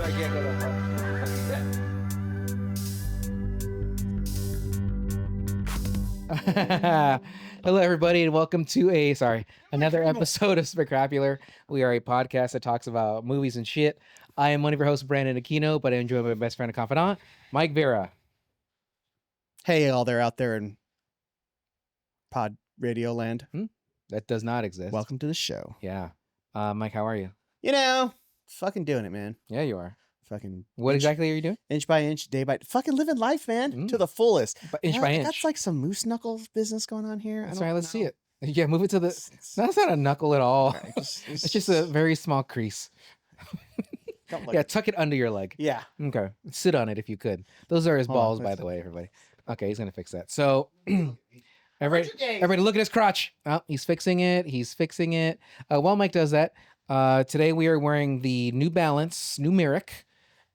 I can't go that far. Hello, everybody, and welcome to another episode of Specrapular. We are a podcast that talks about movies and shit. I am one of your hosts, Brandon Aquino, but I enjoy my best friend and confidant, Mike Vera. Hey, all there out there in pod radio land. That does not exist. Welcome to the show. Yeah. Mike, how are you? Fucking doing it, man. Yeah, you are. Fucking. What exactly are you doing? Inch by inch, day by fucking living life, man, to the fullest. But inch by inch. That's like some moose knuckles business going on here. That's right. Let's see it. Yeah, move it to the. That's not a knuckle at all. It's just a very small crease. Yeah, tuck it under your leg. Yeah. Okay. Sit on it if you could. Those are his balls, by the way, everybody. Okay, he's gonna fix that. So, everybody, look at his crotch. Oh, he's fixing it. He's fixing it. While Mike does that, today we are wearing the New Balance numeric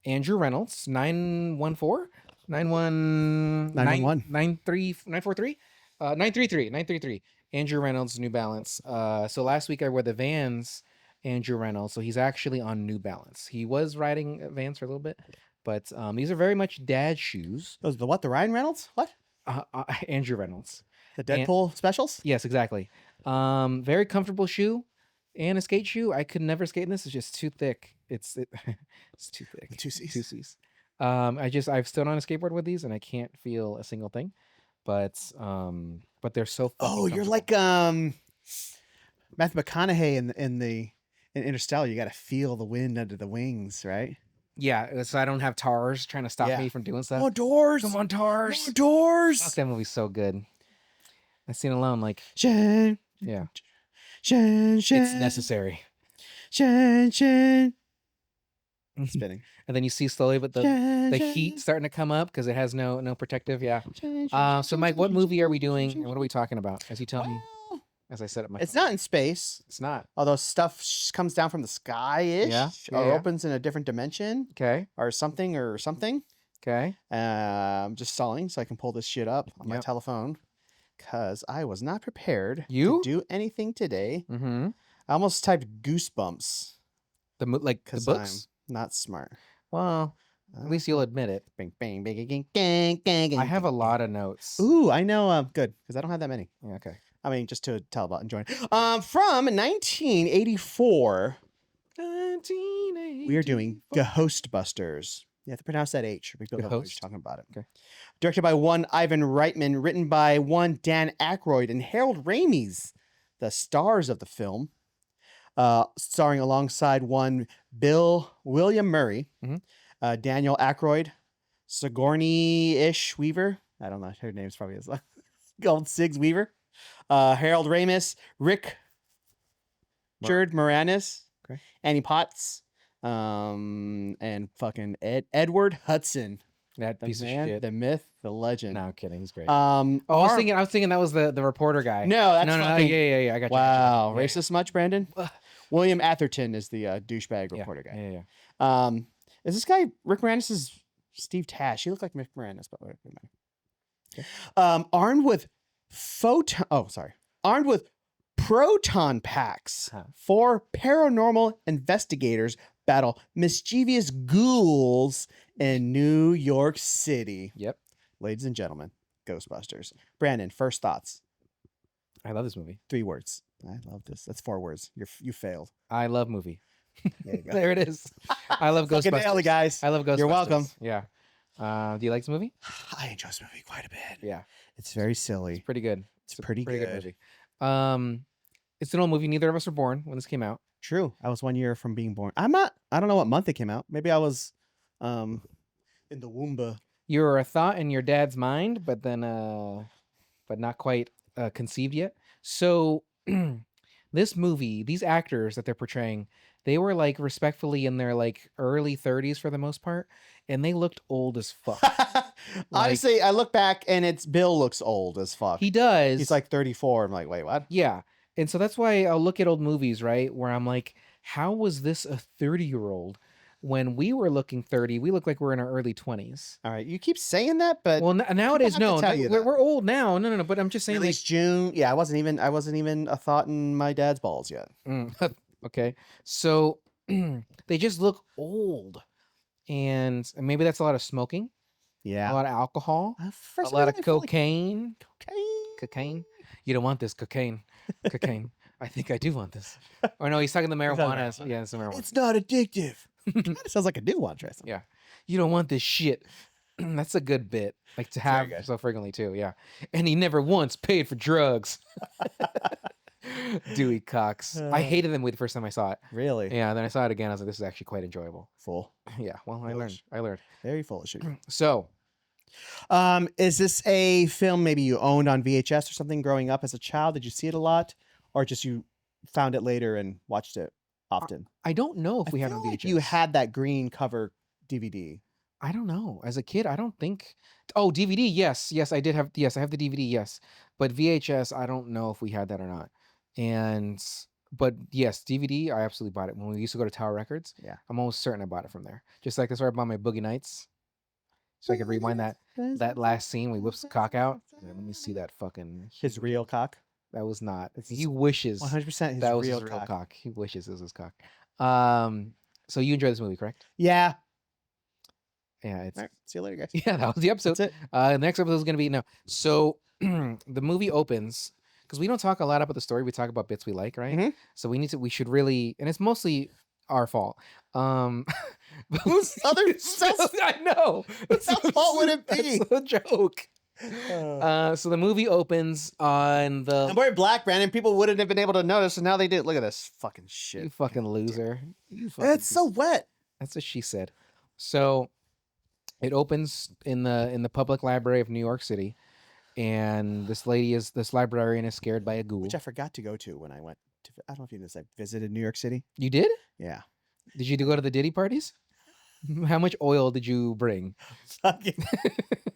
Andrew Reynolds 914 933 Andrew Reynolds New Balance. So last week I wore the Vans Andrew Reynolds, so he's actually on New Balance. He was riding Vans for a little bit, but these are very much dad shoes. Those the what? The Ryan Reynolds? What? Andrew Reynolds. The Deadpool specials? Yes, exactly. Very comfortable shoe and a skate shoe. I could never skate in this. It's just too thick. It's too thick. Two C's. Two C's. I've stood on a skateboard with these and I can't feel a single thing. But they're so fucking you're like Matthew McConaughey in Interstellar. You got to feel the wind under the wings, right? Yeah, so I don't have tars trying to stop me from doing stuff. More doors. Come on, tars. More doors. Fuck, that movie's so good. That scene alone, like, Shen. yeah. Shen. It's necessary. Shen. Spinning. And then you see slowly, but the heat starting to come up because it has no protective. Yeah. So Mike, what movie are we doing and what are we talking about? As you tell me, as I set up my. It's not in space. It's not. Although stuff comes down from the sky-ish. Or opens in a different dimension. Okay. Or something. Okay. I'm just stalling so I can pull this shit up on my telephone because I was not prepared to do anything today. Mm-hmm. I almost typed Goosebumps. The books. I'm not smart. Well, at least you'll admit it. Bang, bang, bang, bang, bang, bang. I have a lot of notes. Ooh, I know. Good, because I don't have that many. Yeah, okay. I mean, just to tell about enjoying. From 1984, we are doing Ghostbusters. You have to pronounce that H. We don't know what you're talking about it. Okay. Directed by one Ivan Reitman, written by one Dan Aykroyd and Harold Ramis, the stars of the film. Starring alongside one William Murray, Daniel Aykroyd, Sigourney Weaver. I don't know. Her name's probably is called Sigs Weaver. Harold Ramis, Richard Moranis, Annie Potts, and fucking Edward Hudson. That piece of shit. The myth, the legend. No, I'm kidding. He's great. I was thinking that was the reporter guy. No, that's no. fucking... Yeah. I got you. Wow, racist much, Brandon? William Atherton is the douchebag reporter guy. Yeah. Is this guy Rick Moranis? Is Steve Tash? He looked like Rick Moranis, but whatever. Okay. Armed with proton packs, 4 paranormal investigators battle mischievous ghouls in New York City. Yep. Ladies and gentlemen, Ghostbusters. Brandon, first thoughts. I love this movie. 3 words. I love this. That's 4 words. You failed. I love movie. There you go. There it is. I love Ghostbusters. Fucking nailed it, guys. I love Ghostbusters. You're welcome. Yeah. Do you like this movie? I enjoy this movie quite a bit. Yeah. It's very silly. It's pretty good. It's pretty good. movie. It's an old movie. Neither of us were born when this came out. True. I was 1 year from being born. I don't know what month it came out. Maybe I was in the womb. You were a thought in your dad's mind, but then but not quite conceived yet. So this movie, these actors that they're portraying, they were like respectfully in their like early 30s for the most part, and they looked old as fuck. Honestly, I look back and Bill looks old as fuck. He does. He's like 34. I'm like, wait, what? Yeah. And so that's why I'll look at old movies, right? Where I'm like, how was this a 30-year-old? When we were looking 30, we look like we're in our early 20s. All right. You keep saying that, but well, nowadays, no. We're old now. No. But I'm just saying, like June. Yeah, I wasn't even a thought in my dad's balls yet. Okay. So they just look old. and maybe that's a lot of smoking, a Yeah. lot of alcohol, For a some lot of reason, I feel like cocaine. cocaine. Cocaine? You don't want this cocaine. Cocaine. I think I do want this. Or no, he's talking the It's not marijuana. marijuana. Yeah, it's the marijuana. It's not addictive. Kind of sounds like I do want to try some. Yeah. You don't want this shit. That's a good bit. Like to very have good. so frequently too. Yeah. And he never once paid for drugs. Dewey Cox. I hated that movie the first time I saw it. Really? Yeah. Then I saw it again. I was like, this is actually quite enjoyable. Full. Yeah. Well, I Foolish. learned. Very foolish. So Is this a film maybe you owned on VHS or something growing up as a child? Did you see it a lot, or just you found it later and watched it often? I don't know if I we had feel on VHS. like you had that green cover DVD. I don't know. As a kid, I don't think. Oh, DVD. Yes, yes, I did have. Yes, I have the DVD. Yes, but VHS, I don't know if we had that or not. And but yes, DVD, I absolutely bought it when we used to go to Tower Records. Yeah. I'm almost certain I bought it from there. Just like that's where I bought my Boogie Nights, so I could rewind that last scene. We whips the cock out. Yeah, let me see that fucking. His real cock. That was not. It's He wishes 100% his that was real his real cock. cock. He wishes it was his cock. So you enjoyed this movie, correct? Yeah. Yeah, it's All right. See you later, guys. yeah. That was the episode. That's it. The next episode is going to be no. So the movie opens because we don't talk a lot about the story. We talk about bits we like, right? Mhm. So we should really, and it's mostly our fault. Whose other I know. Whose fault would it be? That's a joke. So the movie opens on the. I'm wearing black, Brandon. People wouldn't have been able to notice, and now they do. Look at this fucking shit. You fucking loser. You fucking It's so wet. That's what she said. So it opens in the public library of New York City, and this librarian is scared by a ghoul. Which I forgot to go to when I went to. I don't know if you noticed. I visited New York City. You did? Yeah. Did you go to the Diddy parties? How much oil did you bring? Fucking.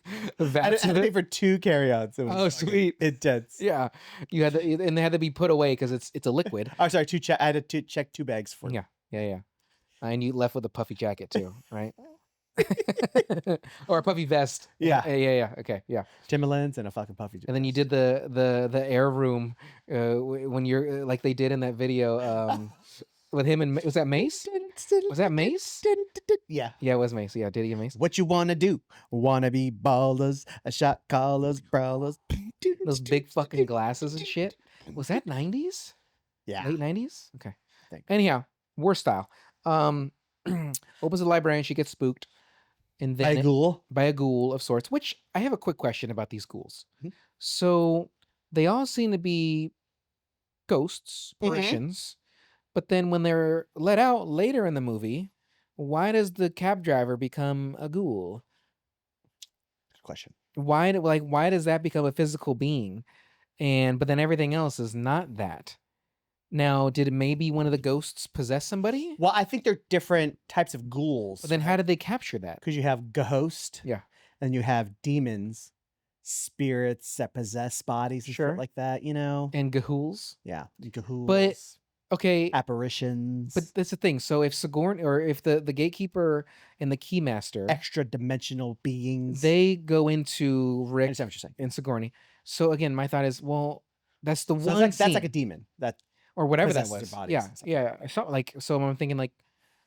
I Vats had of to pay it? for 2 carry-ons. It was Oh, fucking sweet. intense. Yeah, you had to, and they had to be put away because it's a liquid. Oh, sorry. I had to check 2 bags for. Yeah. And you left with a puffy jacket too, right? Or a puffy vest. Yeah. Yeah. Okay, yeah. Timberlands and a fucking puffy. And then you did the air room when you're like they did in that video with him and was that Mace? Was that Mace? Yeah. Yeah, it was Mace. Yeah, Diddy and Mace. What you wanna do? Wanna be ballers, a shot callers, brawlers. Those big fucking glasses and shit. Was that 90s? Yeah. Late 90s? Okay. think. Anyhow, war style. Opens the library and she gets spooked. And then by a ghoul of sorts, which I have a quick question about these ghouls. Mhm. So they all seem to be ghosts, apparitions, but then when they're let out later in the movie, why does the cab driver become a ghoul? Good question. Why does that become a physical being? But then everything else is not that. Now, did maybe one of the ghosts possess somebody? Well, I think they're different types of ghouls. But then how did they capture that? Because you have ghost, Yeah. and you have demons, spirits that possess bodies and Sure. stuff like that. You know. And ghouls? Yeah, ghouls. But okay, apparitions. but that's the thing. So if Sigourney or if the gatekeeper and the keymaster, extra dimensional beings. they go into I Rick understand what you're saying. and Sigourney. So again, my thought is, well, that's the So one that's like a scene, demon. That or whatever that possesses was. their bodies Yeah, and stuff. yeah. I saw so I'm thinking like,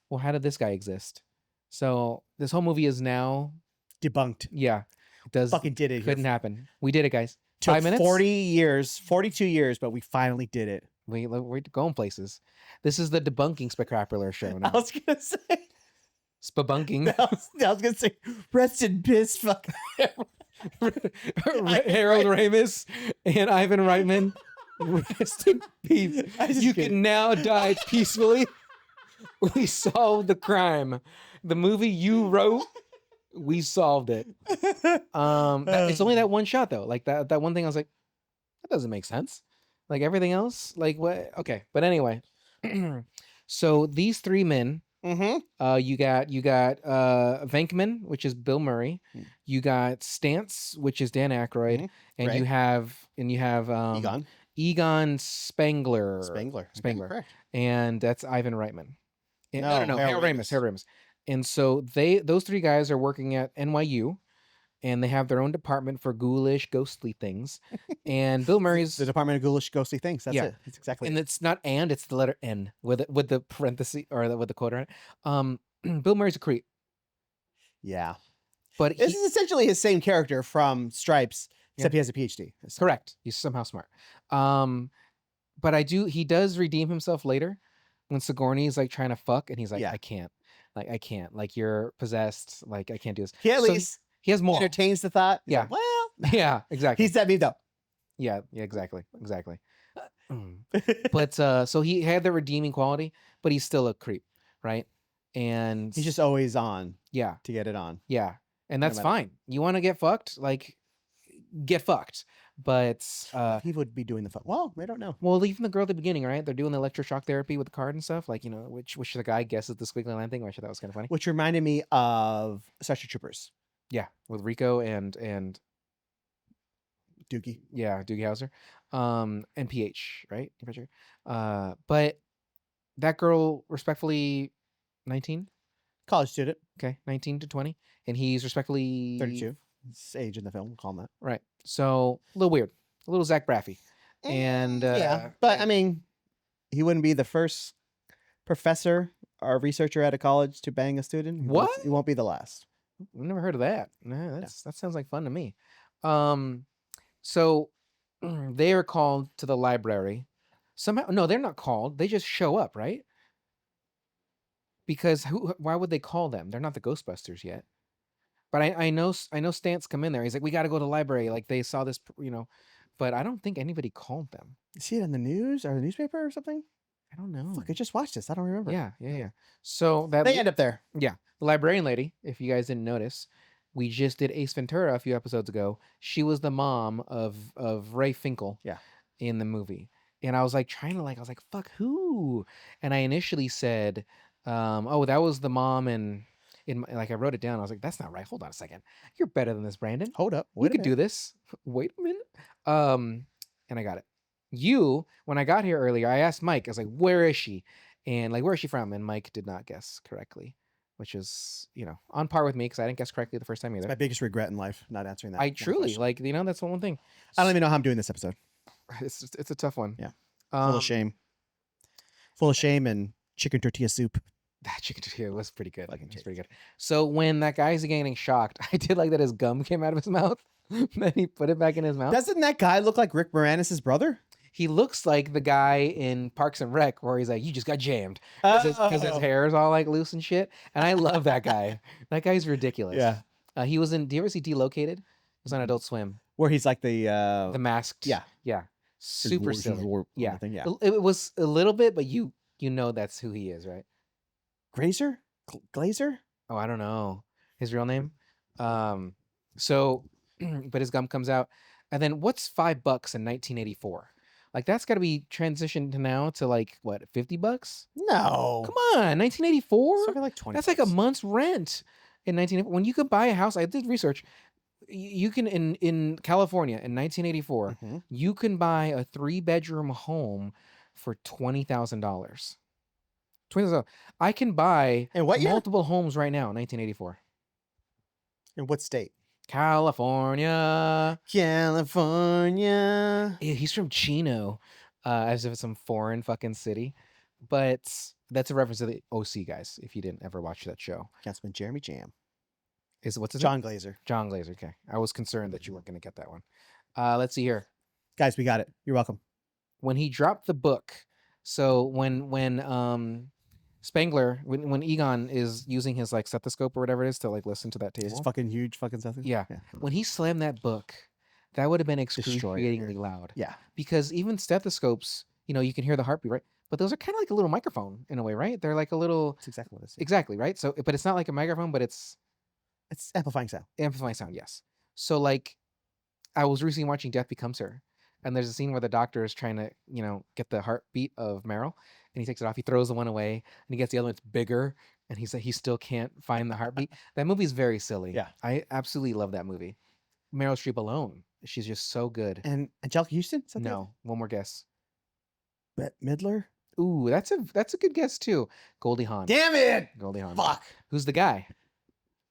well, how did this guy exist? So this whole movie is now, debunked. yeah, does Fucking did it. couldn't happen. We did it, guys. Took 5 minutes. 40 years, 42 years, but we finally did it. We're going places. This is the debunking spectacular show I now. was gonna say. Spebunking. I was gonna say. Rest in piss. Fuck. Harold Ramis and Ivan Reitman. Rest in peace. You can now die peacefully. We solved the crime. The movie you wrote, we solved it. It's only that one shot though. Like that one thing I was like, that doesn't make sense. Like everything else, like what? Okay, but anyway. So these 3 men, Mm-hmm. you got Venkman, which is Bill Murray. You got Stance, which is Dan Aykroyd, and Right. you have Egon Spengler. Spengler. Spengler. Correct. And that's Ivan Reitman. And, no, Harold Harold Ramis. And so those 3 guys are working at NYU, and they have their own department for ghoulish, ghostly things. And Bill Murray's The Department of Ghoulish Ghostly Things. That's Yeah. it. That's exactly and it. it's not it's the letter N with the parenthesis or with the quote on it. Bill Murray's a creep. Yeah. But This is essentially his same character from Stripes, except he has a PhD. correct. He's somehow smart. But he does redeem himself later when Sigourney is like trying to fuck, and he's like, I can't. Like, you're possessed. Like, I can't do this. He at least he has more. entertains the thought. He's Yeah. like, well, Yeah, exactly. he's that me though. Yeah, exactly. But so he had the redeeming quality, but he's still a creep, right? And He's just always on. Yeah. To get it on. Yeah. And that's fine. You want to get fucked? Like, get fucked. But he would be doing the fuck. Well, I don't know. Well, even the girl at the beginning, right? They're doing the electroshock therapy with the card and stuff. Like, which the guy guesses the squiggly line thing. I thought that was kind of funny. Which reminded me of Starship Troopers. Yeah, with Rico and Doogie. Yeah, Doogie Howser. And PH, right? But that girl, respectfully, 19? College student. Okay, 19 to 20. And he's respectfully 32. His age in the film, we'll call him that. Right. So a little weird. A little Zach Braffy. And yeah. But I mean, he wouldn't be the first professor or researcher at a college to bang a student. He won't be the last. I've never heard of that. Nah, that sounds like fun to me. So they are called to the library. Somehow, no, they're not called. They just show up, right? Because why would they call them? They're not the Ghostbusters yet. But I know Stantz come in there. He's like, we got to go to the library. Like, they saw this, But I don't think anybody called them. You see it in the news or the newspaper or something? I don't know. Look, I just watched this. I don't remember. Yeah. So they end up there. Yeah. The librarian lady, if you guys didn't notice, we just did Ace Ventura a few episodes ago. She was the mom of Ray Finkel. Yeah. In the movie. And I was like I was like, fuck, who? And I initially said, that was the mom and I wrote it down. I was like, that's not right. Hold on a second. You're better than this, Brandon. Hold up. You could do this. Wait a minute. And I got it. When I got here earlier, I asked Mike, I was like, where is she? And where is she from? And Mike did not guess correctly, which is, on par with me because I didn't guess correctly the first time either. It's my biggest regret in life, not answering that. I truly, that's the one thing. I don't even know how I'm doing this episode. It's a tough one. Yeah. Full of shame. Full of shame and chicken tortilla soup. That chicken tortilla was pretty good. It's pretty good. So when that guy's getting shocked, I did like that his gum came out of his mouth. Then he put it back in his mouth. Doesn't that guy look like Rick Moranis' brother? He looks like the guy in Parks and Rec where he's like, you just got jammed. Because his hair is all loose and shit. And I love that guy. That guy's ridiculous. Yeah. He was in, do you ever see Delocated? It was on Adult Swim. Where he's like the masked. Yeah. Yeah. Super silly. Yeah. Thing, yeah. It was a little bit, but you know that's who he is, right? Glazer? Oh, I don't know his real name. So, but his gum comes out, and then what's $5 in 1984? That's got to be transitioned to now to what, $50? No, come on, 1984. Something like 20. That's like a month's rent in 1984. When you could buy a house, I did research. You can in California in 1984, you can buy a 3-bedroom home for $20,000. $20,000. I can buy multiple homes right now in 1984. In what state? California. California. He's from Chino, as if it's some foreign fucking city. But that's a reference to the OC, guys, if you didn't ever watch that show. Councilman Jeremy Jam. What's his name? John Glazer. John Glazer, okay. I was concerned that you weren't going to get that one. Let's see here. Guys, we got it. You're welcome. When he dropped the book, so when Spangler, when Egon is using his stethoscope or whatever it is to listen to that table. It's fucking huge fucking stethoscope. Yeah. When he slammed that book, that would have been excruciatingly loud. Yeah. Because even stethoscopes, you can hear the heartbeat, right? But those are kind of like a little microphone in a way, right? They're like a little. That's exactly what it is. Exactly, right? So, but it's not like a microphone, but it's amplifying sound. Amplifying sound, yes. So I was recently watching Death Becomes Her, and there's a scene where the doctor is trying to, get the heartbeat of Meryl, and he takes it off. He throws the one away, and he gets the other one. It's bigger, and he's like, he still can't find the heartbeat. That movie's very silly. Yeah, I absolutely love that movie. Meryl Streep alone, she's just so good. And Angelica Houston? No, one more guess. Bette Midler. Ooh, that's a good guess too. Goldie Hawn. Damn it! Goldie Hawn. Fuck. Who's the guy?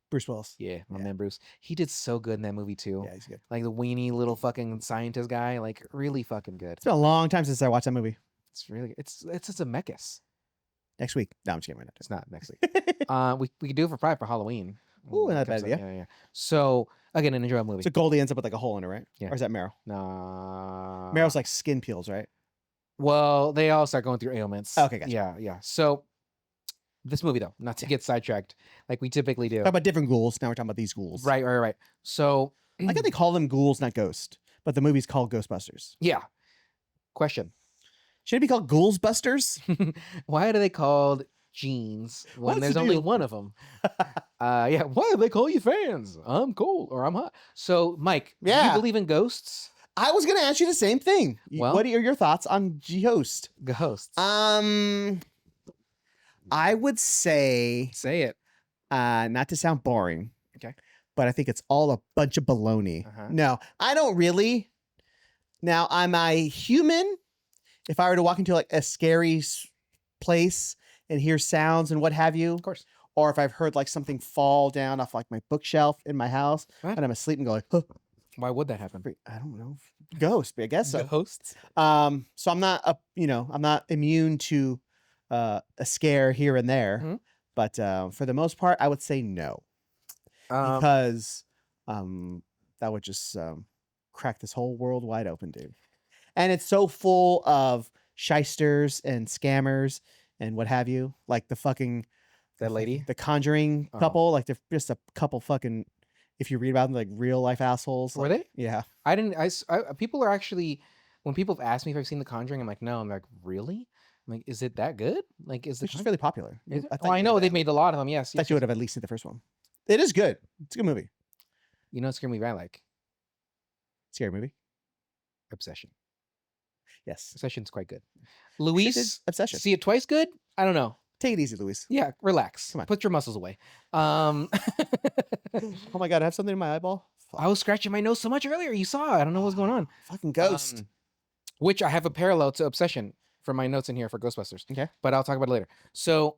Bruce Willis. Yeah, my man Bruce. He did so good in that movie too. Yeah, he's good. The weenie little fucking scientist guy, really fucking good. It's been a long time since I watched that movie. It's really good. It's a mecus. Next week. No, I'm just kidding. It's not next week. We could do it for Pride for Halloween. Ooh, not a bad Comes up- idea. Yeah. So again, an enjoyable movie. So Goldie ends up with like a hole in it, right? Yeah. Or is that Meryl? Nah. Meryl's like skin peels, right? Well, they all start going through ailments. Okay, gotcha. Yeah. So this movie, though, not to get sidetracked like we typically do. Talk about different ghouls. Now we're talking about these ghouls. Right. So I like how they call them ghouls, not ghosts. But the movie's called Ghostbusters. yeah. Question. Should it be called Ghouls-busters? Why are they called jeans when What's there's the only deal? one of them? Yeah. Why do they call you fans? I'm cold or I'm hot. So, Mike, do you Yeah. believe in ghosts? I was going to ask you the same thing. Well- What are your thoughts on Ghost? Ghosts. I would say, Say it. not to sound boring. Okay. But I think it's all a bunch of baloney. Uh-huh. No, I don't really. Now, am I human? If I were to walk into like a scary place and hear sounds and what have you, Of course. or if I've heard like something fall down off like my bookshelf in my house What? and I'm asleep and going, huh, Why would that happen? I don't know, ghost, I guess so. Ghosts. So I'm not I'm not immune to a scare here and there, Mhm. but for the most part, I would say no, because that would just crack this whole world wide open, dude. And it's so full of shysters and scammers and what have you, like the fucking that lady. the Conjuring Oh. couple, like they're just a couple fucking. If you read about them, like real life assholes. Were like- they? Yeah. I didn't. People are actually, when people have asked me if I've seen The Conjuring, I'm like, no. I'm like, really? I'm like, is it that good? Like, is the It's just really popular. Is it? thought Oh, I you know would they've have- made a lot of them. Yes. I thought you would have at least seen the first one. It is good. It's a good movie. You know, it's gonna be I like Scary movie. Obsession. Yes. Obsession's quite good. Shit Luis, is Obsession. see it twice good? I don't know. Take it easy, Luis. Yeah, relax. Come on. Put your muscles away. Oh my god, I have something in my eyeball. Fuck. I was scratching my nose so much earlier. You saw. I don't know what's going on. Fucking ghost. Which I have a parallel to Obsession from my notes in here for Ghostbusters. Okay. But I'll talk about it later. So,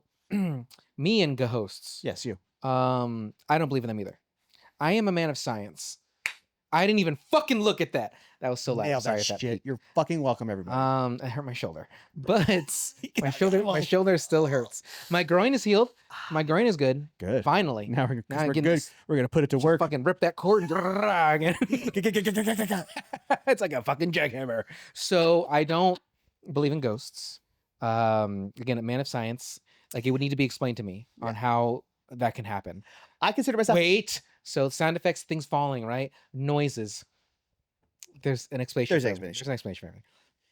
me and ghosts. Yes, you. I don't believe in them either. I am a man of science. I didn't even fucking look at that. That was so loud. Nailed Sorry that if that. shit. You're fucking welcome, everybody. I hurt my shoulder, but my Come on. shoulder still hurts. My groin is healed. My groin is good. Good. Finally. Now we're, 'cause Now I we're can good. just- We're gonna put it to work. Fucking rip that cord and again. It's like a fucking jackhammer. So I don't believe in ghosts. Again, a man of science. Like it would need to be explained to me on how that can happen. I consider myself. Wait. So sound effects, things falling, right? Noises. There's an explanation. There's for an everything. explanation. There's an explanation for everything.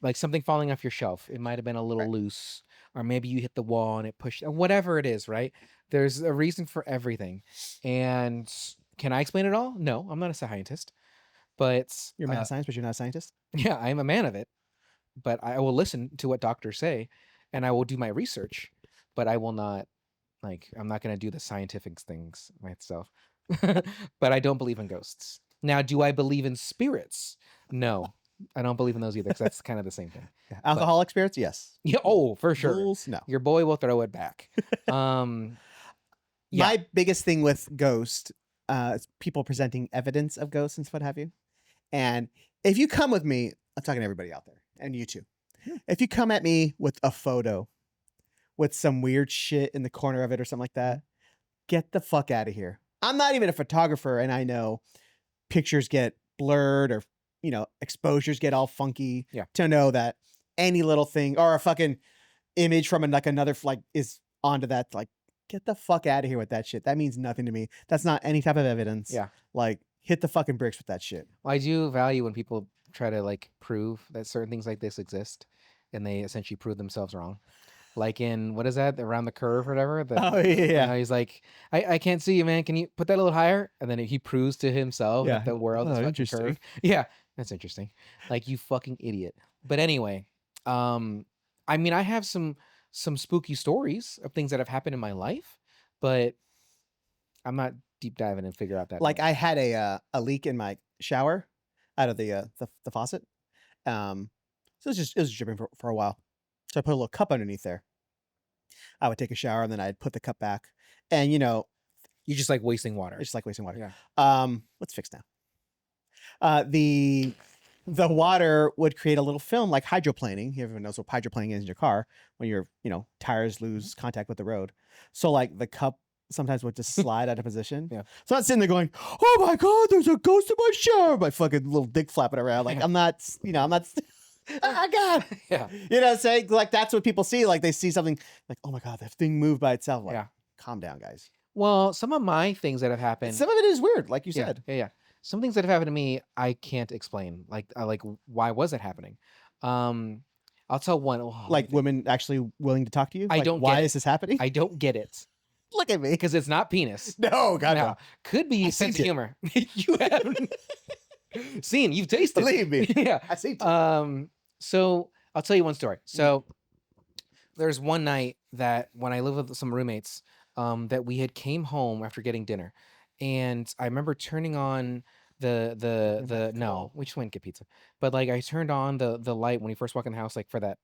Like something falling off your shelf. It might have been a little Right. loose, or maybe you hit the wall and it pushed. Whatever it is, right? There's a reason for everything. And can I explain it all? No, I'm not a scientist. But You're a man of science, but you're not a scientist. yeah, I'm a man of it. But I will listen to what doctors say, and I will do my research. But I will not, I'm not going to do the scientific things myself. But I don't believe in ghosts. Now, do I believe in spirits? No, I don't believe in those either, because that's kind of the same thing. Yeah. Alcoholic spirits, yes. Yeah. Oh, for sure. Ghouls, no. Your boy will throw it back. Yeah. My biggest thing with ghost is people presenting evidence of ghosts and what have you. And if you come with me, I'm talking to everybody out there and you too. If you come at me with a photo with some weird shit in the corner of it or something like that, get the fuck out of here. I'm not even a photographer, and I know pictures get blurred or, exposures get all funky. Yeah. To know that any little thing or a fucking image from another is onto that, get the fuck out of here with that shit. That means nothing to me. That's not any type of evidence. Yeah. Hit the fucking bricks with that shit. Well, I do value when people try to prove that certain things like this exist, and they essentially prove themselves wrong. Like in, what is that, Around the Curve or whatever? Oh, yeah. He's like, I can't see you, man. Can you put that a little higher? And then he proves to himself Yeah. that the world is Oh, fucking interesting. curved. Yeah, that's interesting. Like, you fucking idiot. But anyway, I mean, I have some spooky stories of things that have happened in my life, but I'm not deep diving and figure out that. I had a leak in my shower out of the faucet. So it was dripping for a while. So I put a little cup underneath there. I would take a shower and then I'd put the cup back. And you just like wasting water. it's just like wasting water. Yeah. Let's fix now. The water would create a little film like hydroplaning. Everyone knows what hydroplaning is in your car when your tires lose contact with the road. So the cup sometimes would just slide out of position. Yeah. So I'm not sitting there going, "Oh my god, there's a ghost in my shower!" My fucking little dick flapping around. Like I'm not, I'm not. Oh god. Yeah. You know what I'm saying? Like that's what people see. Like they see something like, "Oh my god, that thing moved by itself." Like, Yeah. calm down, guys. Well, some of my things that have happened. Some of it is weird, like you Yeah, said. yeah. Some things that have happened to me, I can't explain. Like why was it happening? I'll tell one. Oh, Like women actually willing to talk to you. I Like, don't why get is this happening? I don't get it Look at me. because it's not penis. No, God, No, no. could be I've sense seen of humor. You haven't seen, you've tasted. Believe me. Yeah. I see. So I'll tell you one story. So there's one night that when I lived with some roommates, that we had came home after getting dinner, and I remember turning on the no, we just went and get pizza, but like I turned on the light when we first walked in the house, like for that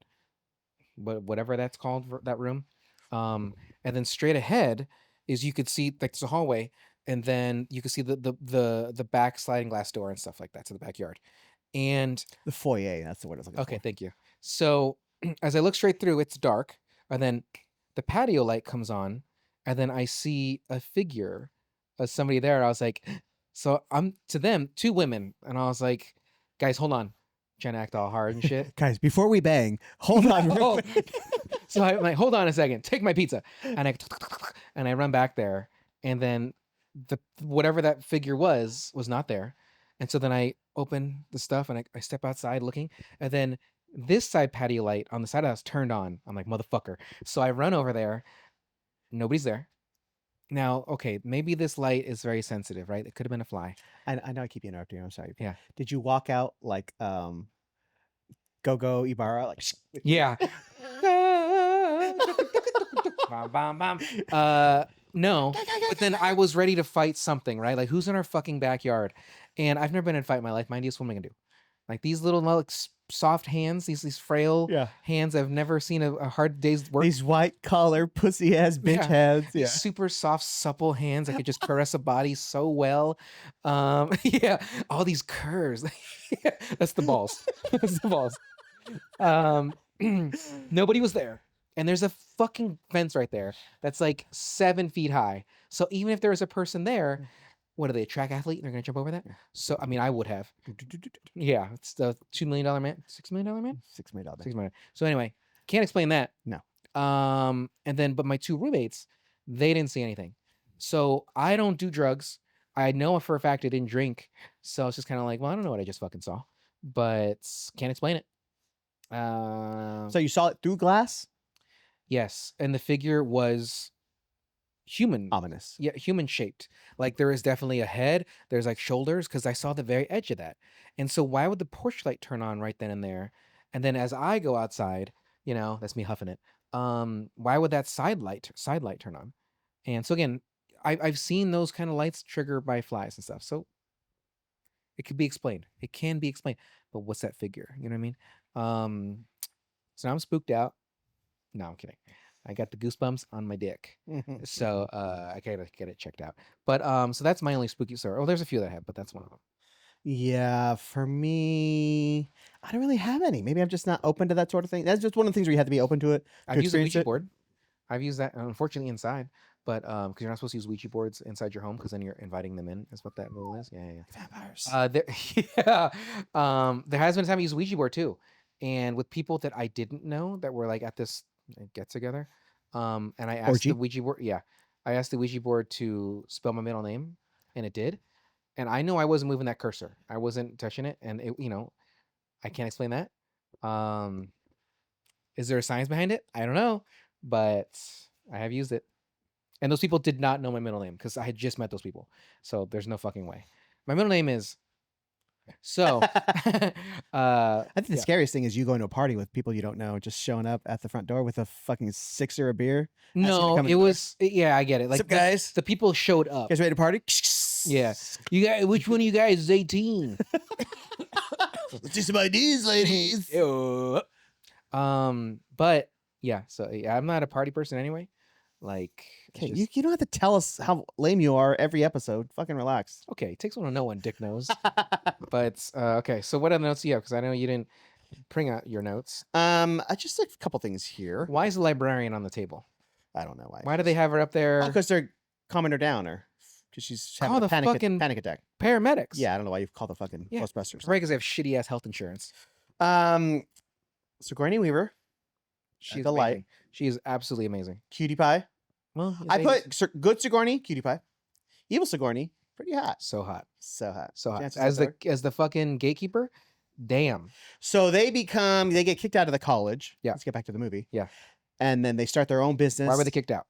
whatever that's called for that room, and then straight ahead is you could see like there's a hallway, and then you could see the back sliding glass door and stuff like that to the backyard, and The foyer. That's the word I was looking okay, for. thank you. So as I look straight through, it's dark, and then the patio light comes on, and then I see a figure of somebody there. And I was like, so I'm to them, two women, and I was like, guys, hold on, trying to act all hard and shit. Guys, before we bang, hold on. real Oh. quick. So I'm like, hold on a second, take my pizza, and I run back there, and then the whatever that figure was not there, and so then I open the stuff and I step outside looking, and then this side patio light on the side of the house turned on. I'm like, motherfucker. So I run over there. Nobody's there. Now, okay, maybe this light is very sensitive, right? It could have been a fly. I know I keep interrupting you. I'm sorry. Yeah. Did you walk out like Go Ibarra? Like Yeah. Bam, bam, bam. No, but then I was ready to fight something, right? Like, who's in our fucking backyard? And I've never been in a fight in my life. Mind you, what am I gonna do? Like these little like, soft hands, these frail Yeah. hands. I've never seen a hard day's work. These white collar pussy ass bitch Yeah. heads. These Yeah. super soft, supple hands that could just caress a body so well. Yeah, all these curves. Yeah, that's the balls. That's the balls. Nobody was there. And there's a fucking fence right there that's like 7 feet high. So even if there was a person there, what are they, a track athlete? They're gonna jump over that? So I mean, I would have. Yeah, it's the $2 million man, $6 million man, $6 million. $6 million. So anyway, can't explain that. No. And then but my two roommates, they didn't see anything. So I don't do drugs. I know for a fact I didn't drink. So it's just kind of like, well, I don't know what I just fucking saw, but can't explain it. So you saw it through glass? Yes, and the figure was human. Ominous. Yeah, human shaped. Like there is definitely a head. There's like shoulders because I saw the very edge of that. And so why would the porch light turn on right then and there? And then as I go outside, that's me huffing it. Why would that side light turn on? And so again, I've seen those kind of lights trigger by flies and stuff. So it could be explained. It can be explained. But what's that figure? You know what I mean? So now I'm spooked out. No, I'm kidding. I got the goosebumps on my dick. So I gotta get it checked out. But so that's my only spooky story. Oh, there's a few that I have, but that's one of them. Yeah, for me, I don't really have any. Maybe I'm just not open to that sort of thing. That's just one of the things where you have to be open to it. I've used a experience Ouija it. board. I've used that, unfortunately, inside. But because you're not supposed to use Ouija boards inside your home, because then you're inviting them in. Is what that rule is. Yeah. Vampires. There has been a time I used a Ouija board too, and with people that I didn't know that were like at this get together. And I asked Orgy? the Ouija board. Yeah, I asked the Ouija board to spell my middle name, and it did. And I know I wasn't moving that cursor. I wasn't touching it, and it, I can't explain that. Is there a science behind it? I don't know, but I have used it. And those people did not know my middle name because I had just met those people. So there's no fucking way. My middle name is. So, I think the scariest thing is you going to a party with people you don't know, just showing up at the front door with a fucking sixer of beer. No, it was. Yeah, I get it. Like, What's up, guys? The people showed up. You guys ready to party? Yeah. You guys, which one of you guys is 18? Let's do some ideas, ladies. But yeah, so yeah, I'm not a party person anyway. Like, Okay, just- you don't have to tell us how lame you are every episode. Fucking relax. okay, it takes one to know one, dick knows. But okay, so what other notes do you have? Because I know you didn't bring out your notes. Just a couple things here. Why is the librarian on the table? I don't know why. Why do they have her up there? Because they're calming her down, or because she's Call having the a fucking panic attack. Paramedics. Yeah, I don't know why you call the fucking Yeah. Ghostbusters. Right, because they have shitty ass health insurance. Sigourney Weaver, She's delight. amazing. She is absolutely amazing. Cutie pie. Well, I put good Sigourney, cutie pie. Evil Sigourney, pretty hot. so hot. So hot. So hot. Chances As are- the fucking gatekeeper, damn. So they get kicked out of the college. Yeah. Let's get back to the movie. Yeah. And then they start their own business. Why were they kicked out?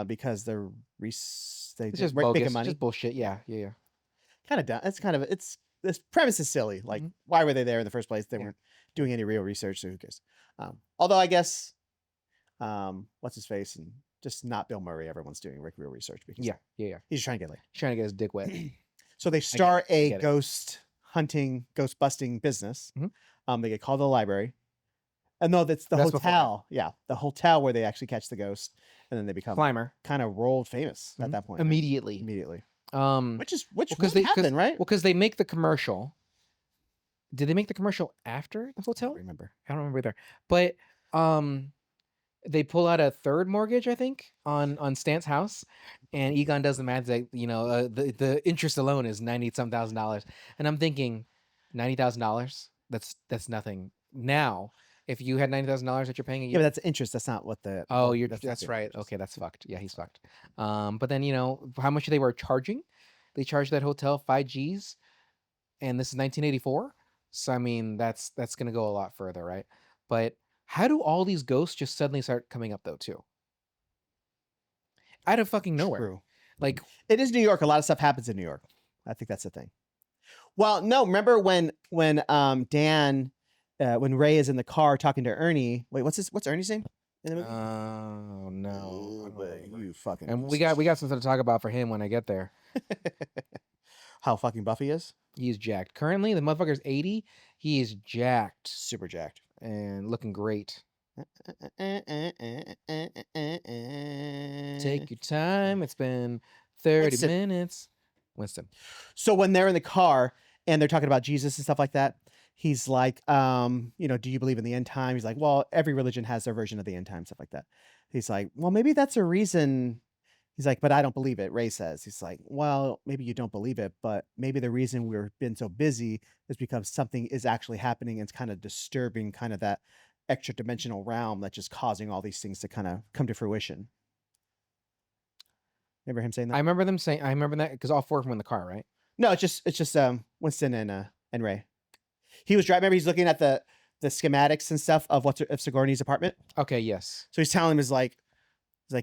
Because they It's just just making bogus. money. Just bullshit. Yeah. Kind of dumb. It's this premise is silly. Like, why were they there in the first place? They weren't doing any real research, so who cares? Although I guess, what's his face, and just not Bill Murray. Everyone's doing real research because Yeah. he's trying to get laid. He's trying to get his dick wet. So they start a get it. ghost busting business. Mhm. They get called to the library. And no, that's the That's before. hotel. Yeah, the hotel where they actually catch the ghost, and then they become Climber. kind of world famous at that point. Immediately. Immediately. Which Which because really happened, right? because they make the commercial. Did they make the commercial after the I hotel? don't remember. I don't remember either. But they pull out a third mortgage, I think, on Stan's house, and Egon does the math that the interest alone is $90,000, and I'm thinking, $90,000. That's nothing now. If you had $90,000 that you're paying a Yeah, year, but that's interest. That's not what the. oh, well, you're not that's the right. interest. Okay, that's fucked. Yeah, he's fucked. But then how much they were charging? They charged that hotel 5 Gs, and this is 1984. So I mean, that's gonna go a lot further, right? But how do all these ghosts just suddenly start coming up though, too? Out of fucking nowhere. True. Like, It is New York. A lot of stuff happens in New York. I think that's the thing. Well, no, remember when Dan, when Ray is in the car talking to Ernie. Wait, what's Ernie's name in the movie? oh no. You fucking. And we got something to talk about for him when I get there. How fucking Buffy is. He's jacked. Currently, the motherfucker's 80. He is jacked Super jacked. and looking great. Take your time. It's been 30 Winston. minutes. Winston. So when they're in the car and they're talking about Jesus and stuff like that, he's like, do you believe in the end time? He's like, well, every religion has their version of the end time, stuff like that. He's like, well, maybe that's a reason. He's like, but I don't believe it. Ray says, he's like, well, maybe you don't believe it, but maybe the reason we've been so busy is because something is actually happening and it's kind of disturbing kind of that extra dimensional realm that's just causing all these things to kind of come to fruition. Remember him saying that? I remember that because all four of them were in the car, right? No, it's just Winston and Ray. He was driving. Remember, he's looking at the schematics and stuff of Sigourney's apartment. Okay, yes. So he's telling him he's like,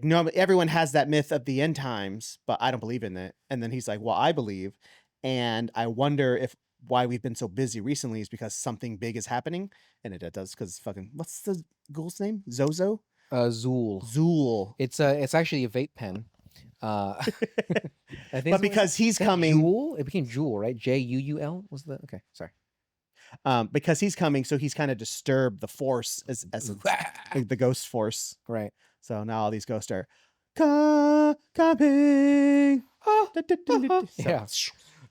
no, everyone has that myth of the end times, but I don't believe in it. And then he's like, well, I believe, and I wonder if why we've been so busy recently is because something big is happening, and it does because fucking what's the ghoul's name? Zozo. Zool. Zool. It's actually a vape pen. I think But because he's coming, Jewel, it became Jewel, right? Juul was the okay. Sorry. Because he's coming, so he's kind of disturbed the force as the ghost force. Right. So now all these ghosts are coming. Yeah.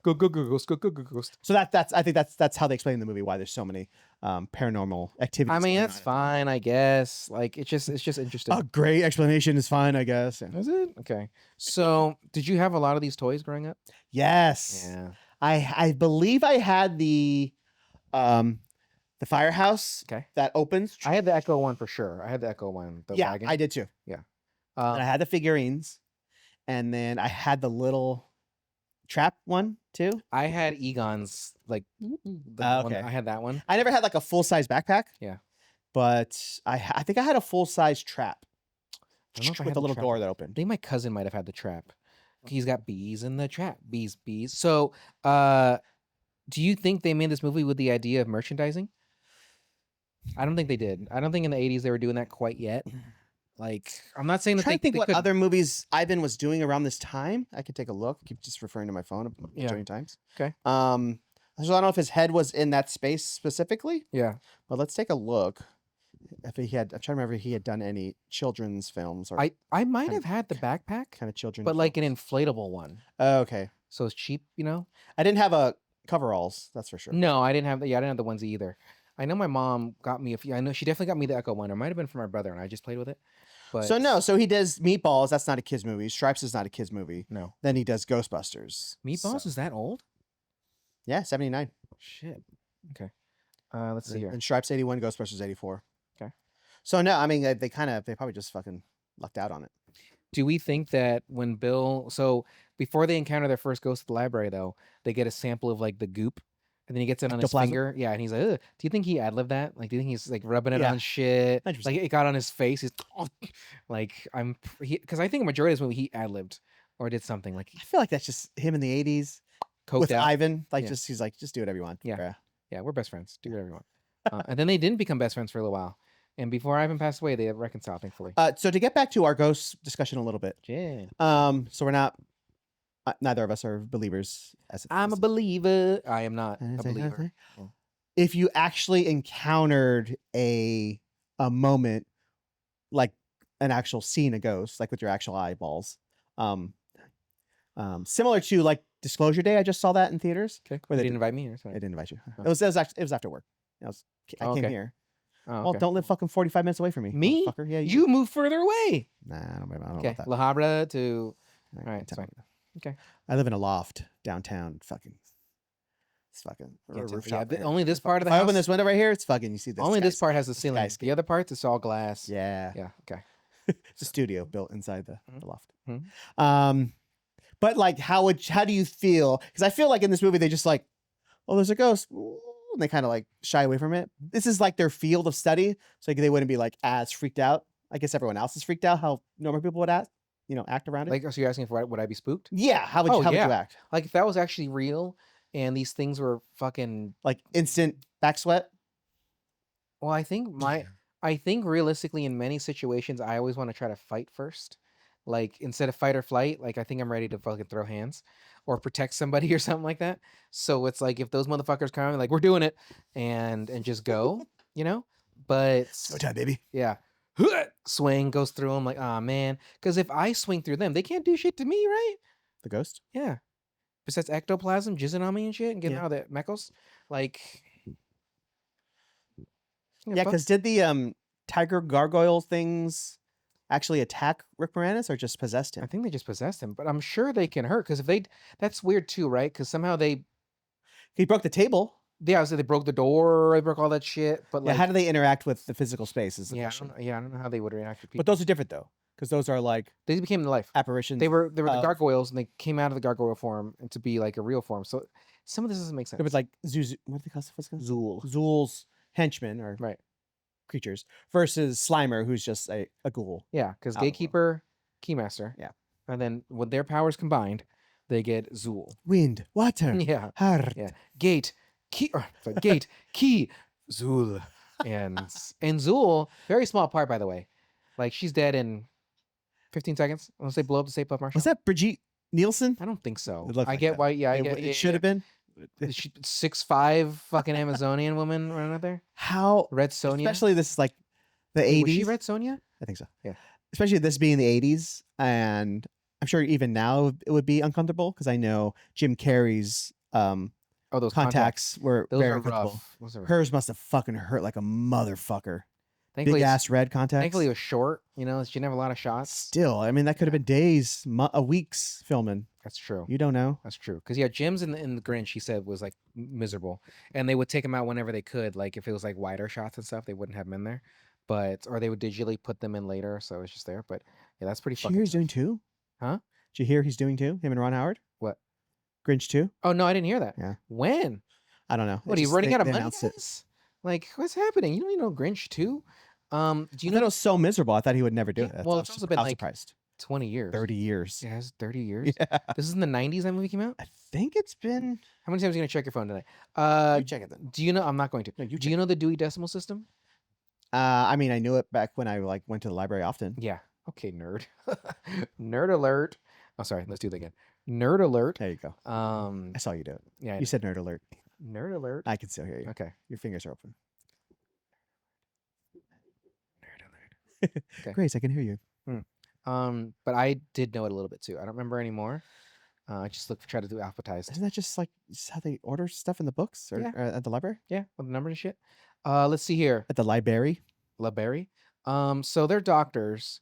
Go ghost. So I think that's how they explain in the movie why there's so many paranormal activities. I mean, going that's on. fine, I guess. Like it's just interesting. A great explanation is fine, I guess. Yeah. Is it? Okay. So did you have a lot of these toys growing up? Yes. Yeah. I believe I had the firehouse Okay. that opens. I had the Echo one for sure. I had the Echo one. The yeah, wagon. I did too. Yeah. And I had the figurines, and then I had the little trap one too. I had Egon's like the one, okay. I had that one. I never had like a full size backpack. Yeah. But I think I had a full size trap I don't know if I with had a the little trap. door that I opened. think my cousin might have had the trap. He's got bees in the trap. Bees. So, do you think they made this movie with the idea of merchandising? I don't think they did. I don't think in the 80s they were doing that quite yet. Like, I'm not saying I'm that trying they to think what couldn't. other movies Ivan was doing around this time. I could take a look. I keep just referring to my phone a Yeah. million times. Okay. So I don't know if his head was in that space specifically, Yeah. but let's take a look. If he had, I'm trying to remember if he had done any children's films or I might kind have had the backpack, kind of children's. but like an films. inflatable one. Oh, okay. So it's cheap, you know? I didn't have a coveralls. That's for sure. No, I didn't have I didn't have the onesie either. I know my mom got me a few. I know she definitely got me the Echo one. It might have been for my brother, and I just played with it. But so he does Meatballs. That's not a kids movie. Stripes is not a kids movie. no. Then he does Ghostbusters. Meatballs So, is that old? yeah, 79. Shit. Okay. Let's see here. And Stripes 81, Ghostbusters 84. Okay. So no, I mean they probably just fucking lucked out on it. Do we think that when Bill, so before they encounter their first ghost at the library, though, they get a sample of like the goop, and then he gets it on his Ectoplasm? finger. Yeah, and he's like, ugh. Do you think he ad-libbed that? Like, do you think he's like rubbing it Yeah. on shit? 100%. Like, it got on his face. He's like, because I think a majority of this movie he ad-libbed or did something like I feel like that's just him in the 80s coked with out. Ivan. Like, Yeah. he's like, just do whatever you want. Yeah. bruh. Yeah, we're best friends. Do whatever you want. And then they didn't become best friends for a little while. And before Ivan passed away, they reconciled, thankfully. So to get back to our ghost discussion a little bit. Yeah. So we're not. Neither of us are believers. I'm a believer. I am not a believer. Yeah. If you actually encountered a moment like an actual seeing a ghost, like with your actual eyeballs, similar to like Disclosure Day, I just saw that in theaters. Okay. Where They they didn't invite me or I something? didn't invite you. Oh. It was after work. I Oh, came okay. here. Oh, Well, okay. don't live fucking 45 minutes away from me. Me? Motherfucker. Yeah, You move further away. Nah, I don't know Okay. about that. La Habra to. All right, it's fine. Okay. I live in a loft downtown. It's fucking Yeah, rooftop. yeah, only this part of the If I house. open this window right here, it's fucking. You see this? Only this part has the ceiling. skyscape. The other parts, it's all glass. Yeah. Yeah. Okay. It's a studio built inside the loft. Mhm. But like, how do you feel? Because I feel like in this movie they just like, oh, there's a ghost, and they kind of like shy away from it. This is like their field of study, so like, they wouldn't be like as freaked out. I guess everyone else is freaked out. How normal people would act around it. Like, so you're asking for would I be spooked? Yeah. How would you act? Like, if that was actually real and these things were fucking. Like instant back sweat. Well, I think realistically in many situations I always want to try to fight first. Like, instead of fight or flight, like I think I'm ready to fucking throw hands or protect somebody or something like that. So it's like if those motherfuckers come, like we're doing it and just go, But Go time, baby. yeah. Swing goes through them like, oh man. Because if I swing through them, they can't do shit to me, right? The ghost. Yeah. Besides ectoplasm jizzing on me and shit and getting all the mechos. Like, Yeah, because did the tiger gargoyle things actually attack Rick Moranis or just possessed him? I think they just possessed him, but I'm sure they can hurt because that's weird too, right? Because somehow He broke the table. yeah, so they broke the door, they broke all that shit. But like, How do they interact with the physical space? Is the question. I don't know how they would react to people. But those are different though, because those are like they became the life. apparitions. They were the of- gargoyles, and they came out of the gargoyle form and to be like a real form. So some of this doesn't make sense. It was like what do they call it? Zool. Zool's henchmen or Right. creatures versus Slimer, who's just a ghoul. Yeah, because Out of the world. Gatekeeper, Keymaster. Yeah. And then with their powers combined, they get Zool. Wind, water, Yeah. heart. Yeah. Gate, key, Zool. And Zool, very small part, by the way. Like, she's dead in 15 seconds. Unless they blow up the Stay Puft Marshall. Was that Brigitte Nielsen? I don't think so. It looked I like get that. why. Yeah, I get. It should have been. 6'5" fucking Amazonian woman running out there. How, Red Sonja. especially this is like the Wait, 80s. was she Red Sonja? I think so. Yeah. Especially this being the 80s. And I'm sure even now it would be uncomfortable because I know Jim Carrey's Oh, those contacts were Those very are uncomfortable. rough. Those are rough. Hers must have fucking hurt like a motherfucker. Thankfully, Big ass red contacts. Thankfully, it was short. She didn't have a lot of shots. Still, I mean, that could have been days, weeks filming. That's true. You don't know. That's true. Because Jim's in the Grinch, he said, was like miserable, and they would take him out whenever they could. Like if it was like wider shots and stuff, they wouldn't have him in there, or they would digitally put them in later, so it's just there. But yeah, that's pretty Did you fucking. hear he's tough. doing two? Huh? Did you hear he's doing two? Him and Ron Howard? What? Grinch 2? Oh no, I didn't hear that. Yeah. When? I don't know. What are you running out of money? Guys? Like what's happening? You don't even know Grinch 2? Do you It know was so miserable. I thought he would never do Yeah, it. That's- well, I it's was also been, I was like, surprised. 20 years? 30 years. It has 30 years. Yeah. This is in the 90s. That movie came out. I think it's been. How many times are you gonna check your phone today? You check it then. Do you know? I'm not going to. No, you Do you know the Dewey Decimal System? I mean, I knew it back when I went to the library often. Yeah. Okay, nerd. Nerd alert. Oh, sorry. Let's do that again. Nerd alert. There you go. I I saw you do it. Yeah. I You know. said nerd alert. Nerd alert. I can still hear you. Okay. Your fingers are open. Nerd alert. Okay. Grace, I can hear you. But I did know it a little bit too. I don't remember anymore. I just tried to do alphabetized. Isn't that just like how they order stuff in the books or Yeah. at the library? Yeah, with the numbers and shit. Let's see here. At the library? LaBerry. So they're doctors,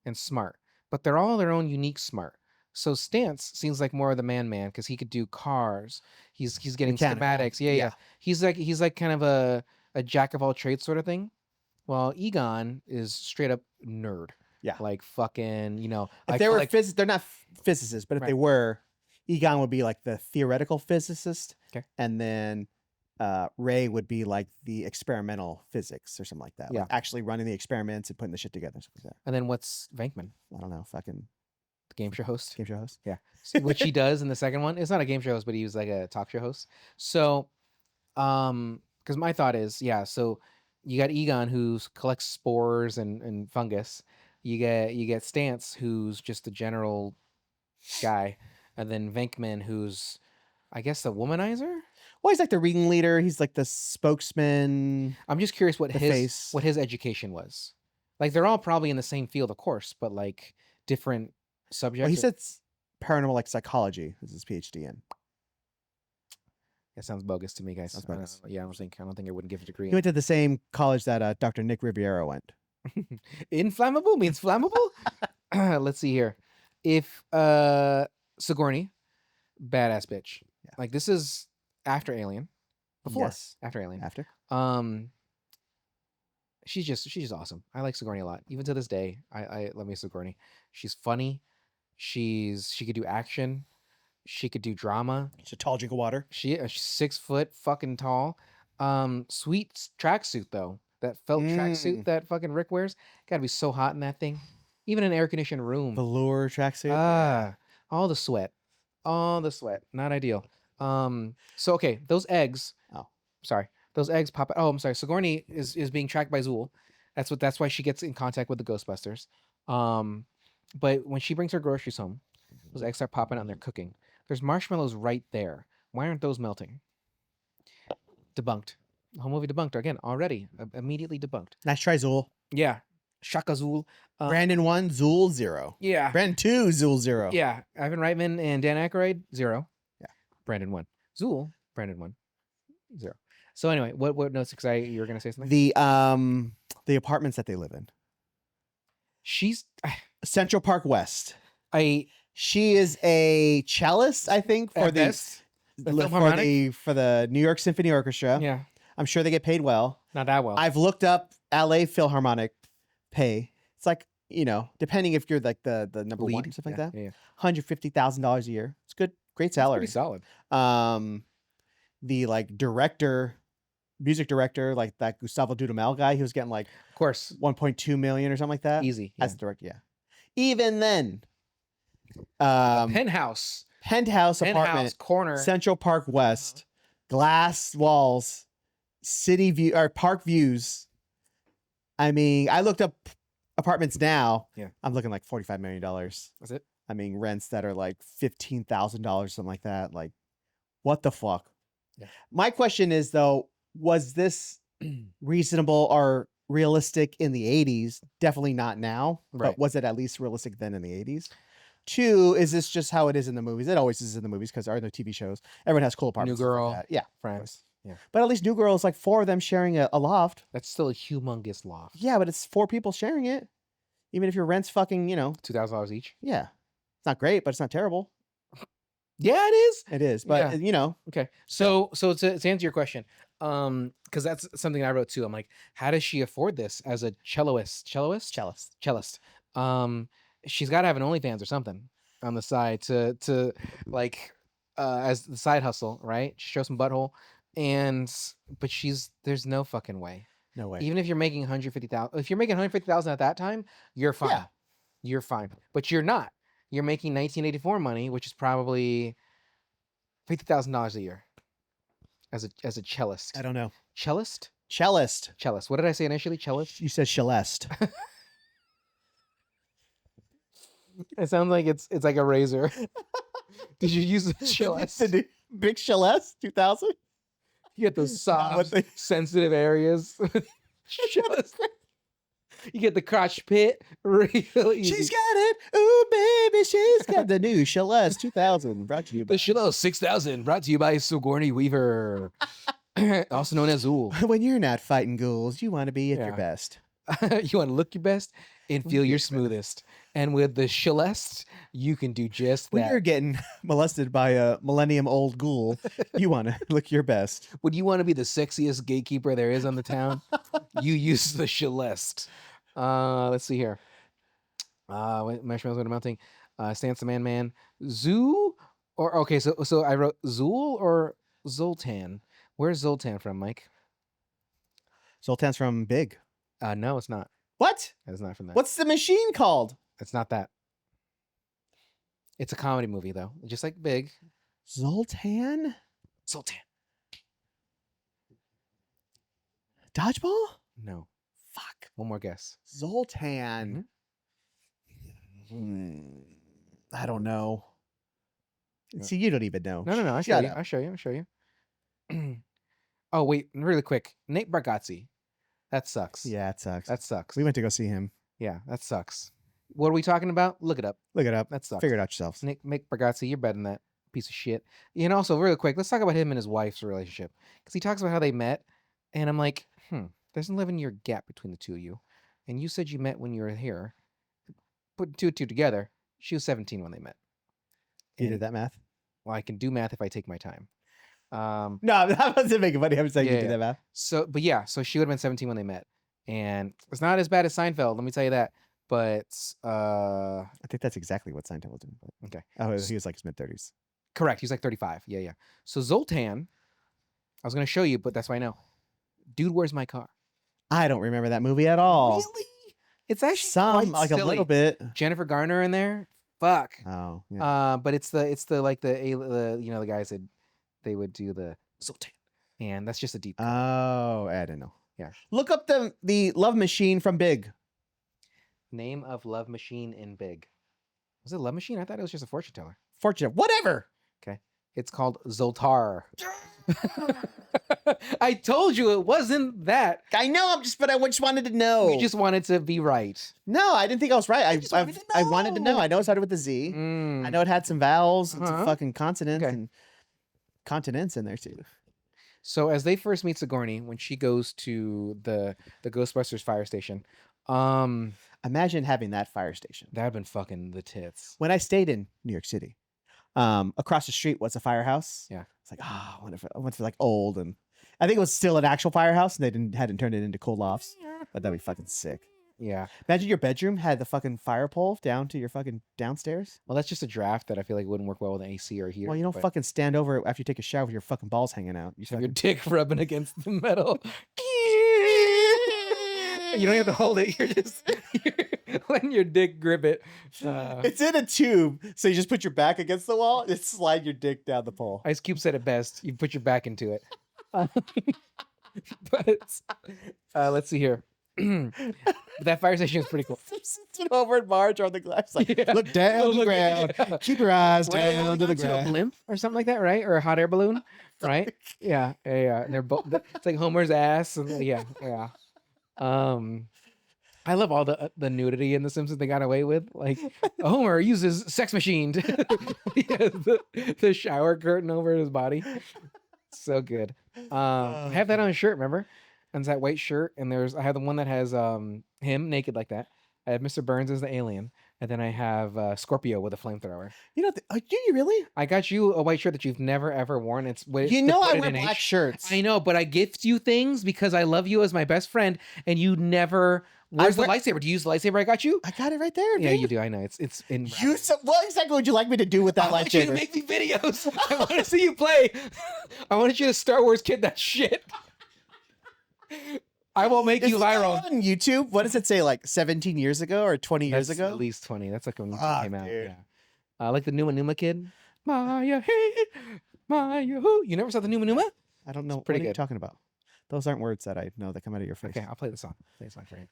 and smart, but they're all their own unique smart. So Stance seems like more of the man because he could do cars. He's getting Mechanical. schematics. Yeah. He's like kind of a jack of all trades sort of thing. While Egon is straight up nerd. Yeah. Like fucking, If they were they're not physicists, but if they were, Egon would be like the theoretical physicist. Okay. And then Ray would be like the experimental physics or something like that. Yeah. Like actually running the experiments and putting the shit together. Something like that. And then what's Venkman? I don't know. Fucking The game show host. game show host. Yeah. Which he does in the second one. It's not a game show host, but he was like a talk show host. So, because my thought is, so you got Egon who collects spores and fungus. You get Stance who's just a general guy, and then Venkman who's, I guess, the womanizer. Well, he's like the reading leader. He's like the spokesman. I'm just curious what The his face. what his education was. Like they're all probably in the same field, of course, but like different subjects. Well, he said paranormal like psychology is his PhD in. That sounds bogus to me, guys. Sounds bogus. I don't think I wouldn't give a degree. He went to the same college that Dr. Nick Riviera went. Inflammable means flammable. Let's see here. If Sigourney, badass bitch. Yeah. Like this is after Alien. Before. Yes. After Alien. After. She's just awesome. I like Sigourney a lot. Even to this day, I love me Sigourney. She's funny. She could do action. She could do drama. She's a tall drink of water. She's 6 foot fucking tall. Sweet tracksuit though. That felt tracksuit that fucking Rick wears. Gotta be so hot in that thing. Even in an air conditioned room. Velour tracksuit. All the sweat. Not ideal. So okay, those eggs. Oh. Sorry. Those eggs pop out. Oh, I'm sorry. Sigourney is being tracked by Zool. That's why she gets in contact with the Ghostbusters. But when she brings her groceries home, those eggs start popping out and they're cooking. There's marshmallows right there. Why aren't those melting? Debunked. The whole movie debunked again already. Immediately debunked. Nice try, Zool. Yeah. Shaka Zool. Brandon 1, Zool 0. Yeah. Brandon 2, Zool 0. Yeah. Ivan Reitman and Dan Aykroyd 0. Yeah. Brandon 1. Zool. Brandon 1. 0. So anyway, what notes? Because you were gonna say something. The apartments that they live in. She's Central Park West. She is a cellist, I think, for the New York Symphony Orchestra. Yeah. I'm sure they get paid well. Not that well. I've looked up LA Philharmonic pay. It's like, depending if you're like the number Lead. one, stuff like that. Yeah. $150,000 a year. It's good, great salary. Pretty solid. The like music director, like that Gustavo Dudamel guy, he was getting like, Of course. 1.2 million or something like that. Easy. Yeah. As the director, yeah. Even then, Penthouse apartment, corner, Central Park West, glass walls, city view or park views. I mean, I looked up apartments now. Yeah. I'm looking like $45 million. That's it. I mean, rents that are like $15,000, something like that. Like, what the fuck? Yeah. My question is though, was this reasonable or realistic in the 80s? Definitely not now. Right. But was it at least realistic then in the 80s? 2, is this just how it is in the movies? It always is in the movies because there are no TV shows. Everyone has cool apartments. New Girl. Like that. Yeah. Friends. Yeah. But at least New Girl is like 4 of them sharing a loft. That's still a humongous loft. Yeah, but it's 4 people sharing it. Even if your rent's fucking, $2,000 each. yeah. It's not great, but it's not terrible. Yeah, it is. It is. But, Okay. So to answer your question, because that's something I wrote too. I'm like, how does she afford this as a cellist? She's got to have an OnlyFans or something on the side to like as the side hustle, right? Show some butthole, but there's no fucking way. No way. Even if you're making 150,000, if you're making 150,000 at that time, you're fine. Yeah. You're fine, but you're not. You're making 1984 money, which is probably $50,000 a year as a cellist. I don't know. Cellist. Cellist. What did I say initially? Cellist. You said Celeste. It sounds like it's like a razor. Did you use the cellist? The big Celeste 2000? You get those soft, sensitive areas. Cellist. You get the crotch pit real easy. She's got it. Ooh, baby, she's got the new Celeste 2000. Brought to you by the Celeste 6000. Brought to you by Sigourney Weaver, also known as Zool. When you're not fighting ghouls, you want to be at your best. You want to look your best and feel your smoothest. And with the Celeste, you can do just When that. you're getting molested by a millennium-old ghoul, you want to look your best. When you want to be the sexiest gatekeeper there is on the town, you use the Celeste. Let's see here. Marshmallows are melting. Stance the Man. Zoo or okay, so I wrote Zool or Zoltan. Where's Zoltan from, Mike? Zoltan's from Big. No, it's not. What? It's not from that. What's the machine called? It's not that. It's a comedy movie though, just like Big. Zoltan? Zoltan. Dodgeball? No. Fuck. One more guess. Zoltan. I don't know. See, you don't even know. No. I'll show you. Oh wait, really quick. Nate Bargatze. That sucks. Yeah, it sucks. That sucks. We went to go see him. Yeah, that sucks. What are we talking about? Look it up. Look it up. That sucks. Figure it out yourselves. Nick Bargatze, you're better than that piece of shit. And also, really quick, let's talk about him and his wife's relationship. Because he talks about how they met, and I'm like, there's an 11-year gap between the two of you. And you said you met when you were here. Put two and two together. She was 17 when they met. You did that math? Well, I can do math if I take my time. No, that wasn't making funny. I'm saying you did that math. So she would have been 17 when they met. And it's not as bad as Seinfeld, let me tell you that. But I think that's exactly what Seinfeld was doing. Okay. Oh, he was like his mid-30s. Correct. He's like 35. Yeah. So Zoltan, I was going to show you, but that's why I know. Dude, Where's My Car? I don't remember that movie at all. Really? It's actually some, quite like silly. a little bit. Jennifer Garner in there. Fuck. Oh, yeah. But it's the like the the guys that they would do the Zoltan, and that's just a deep cut. Oh, I didn't know. Yeah. Look up the Love Machine from Big. Name of Love Machine in Big. Was it Love Machine? I thought it was just a fortune teller. Fortune, whatever. Okay. It's called Zoltar. I told you it wasn't that. I know, but I just wanted to know. You just wanted to be right. No, I didn't think I was right. I wanted wanted to know. I know it started with the Z. I know it had some vowels and some fucking consonants and continents in there too. So as they first meet Sigourney, when she goes to the Ghostbusters fire station, imagine having that fire station. That'd been fucking the tits. When I stayed in New York City, across the street was a firehouse. Yeah. It's like, I went for like old, and I think it was still an actual firehouse, and they hadn't turned it into cool lofts. But that'd be fucking sick. Yeah. Imagine your bedroom had the fucking fire pole down to your fucking downstairs. Well, that's just a draft that I feel like wouldn't work well with an AC or heater. Well, you don't fucking stand over it after you take a shower with your fucking balls hanging out. You have your dick rubbing against the metal. You don't have to hold it. You're just letting your dick grip it. It's in a tube, so you just put your back against the wall and slide your dick down the pole. Ice Cube said it best. You put your back into it. But let's see here. That fire station is pretty cool. Sit over and Marge on the glass, like look down to the ground. Keep your eyes down to the ground. A blimp or something like that, right? Or a hot air balloon, right? Yeah. They're both. It's like Homer's ass, and yeah. I love all the nudity in The Simpsons they got away with. Like Homer uses sex machine to the shower curtain over his body. So good. I have that on a shirt, remember? And it's that white shirt, and I have the one that has him naked like that. I have Mr. Burns as the alien, and then I have Scorpio with a flamethrower. You know, do you really? I got you a white shirt that you've never ever worn. I wear black shirts. I know, but I gift you things because I love you as my best friend, and you never. Where's the lightsaber? Do you use the lightsaber I got you? I got it right there. Yeah, dude. you do. I know. It's in. What exactly would you like me to do with that lightsaber? I want you to make me videos. I want to see you play. I want you to Star Wars kid that shit. I will make you viral on YouTube. What does it say? Like 17 years ago or 20 years ago? At least 20. That's like when it came out. Dude. Yeah. Like the Numa kid. Maya, hey, Maya, who? You never saw the Numa? I don't know. It's pretty what are you good. talking about? Those aren't words that I know that come out of your face. Okay, I'll play the song. Play the song for you.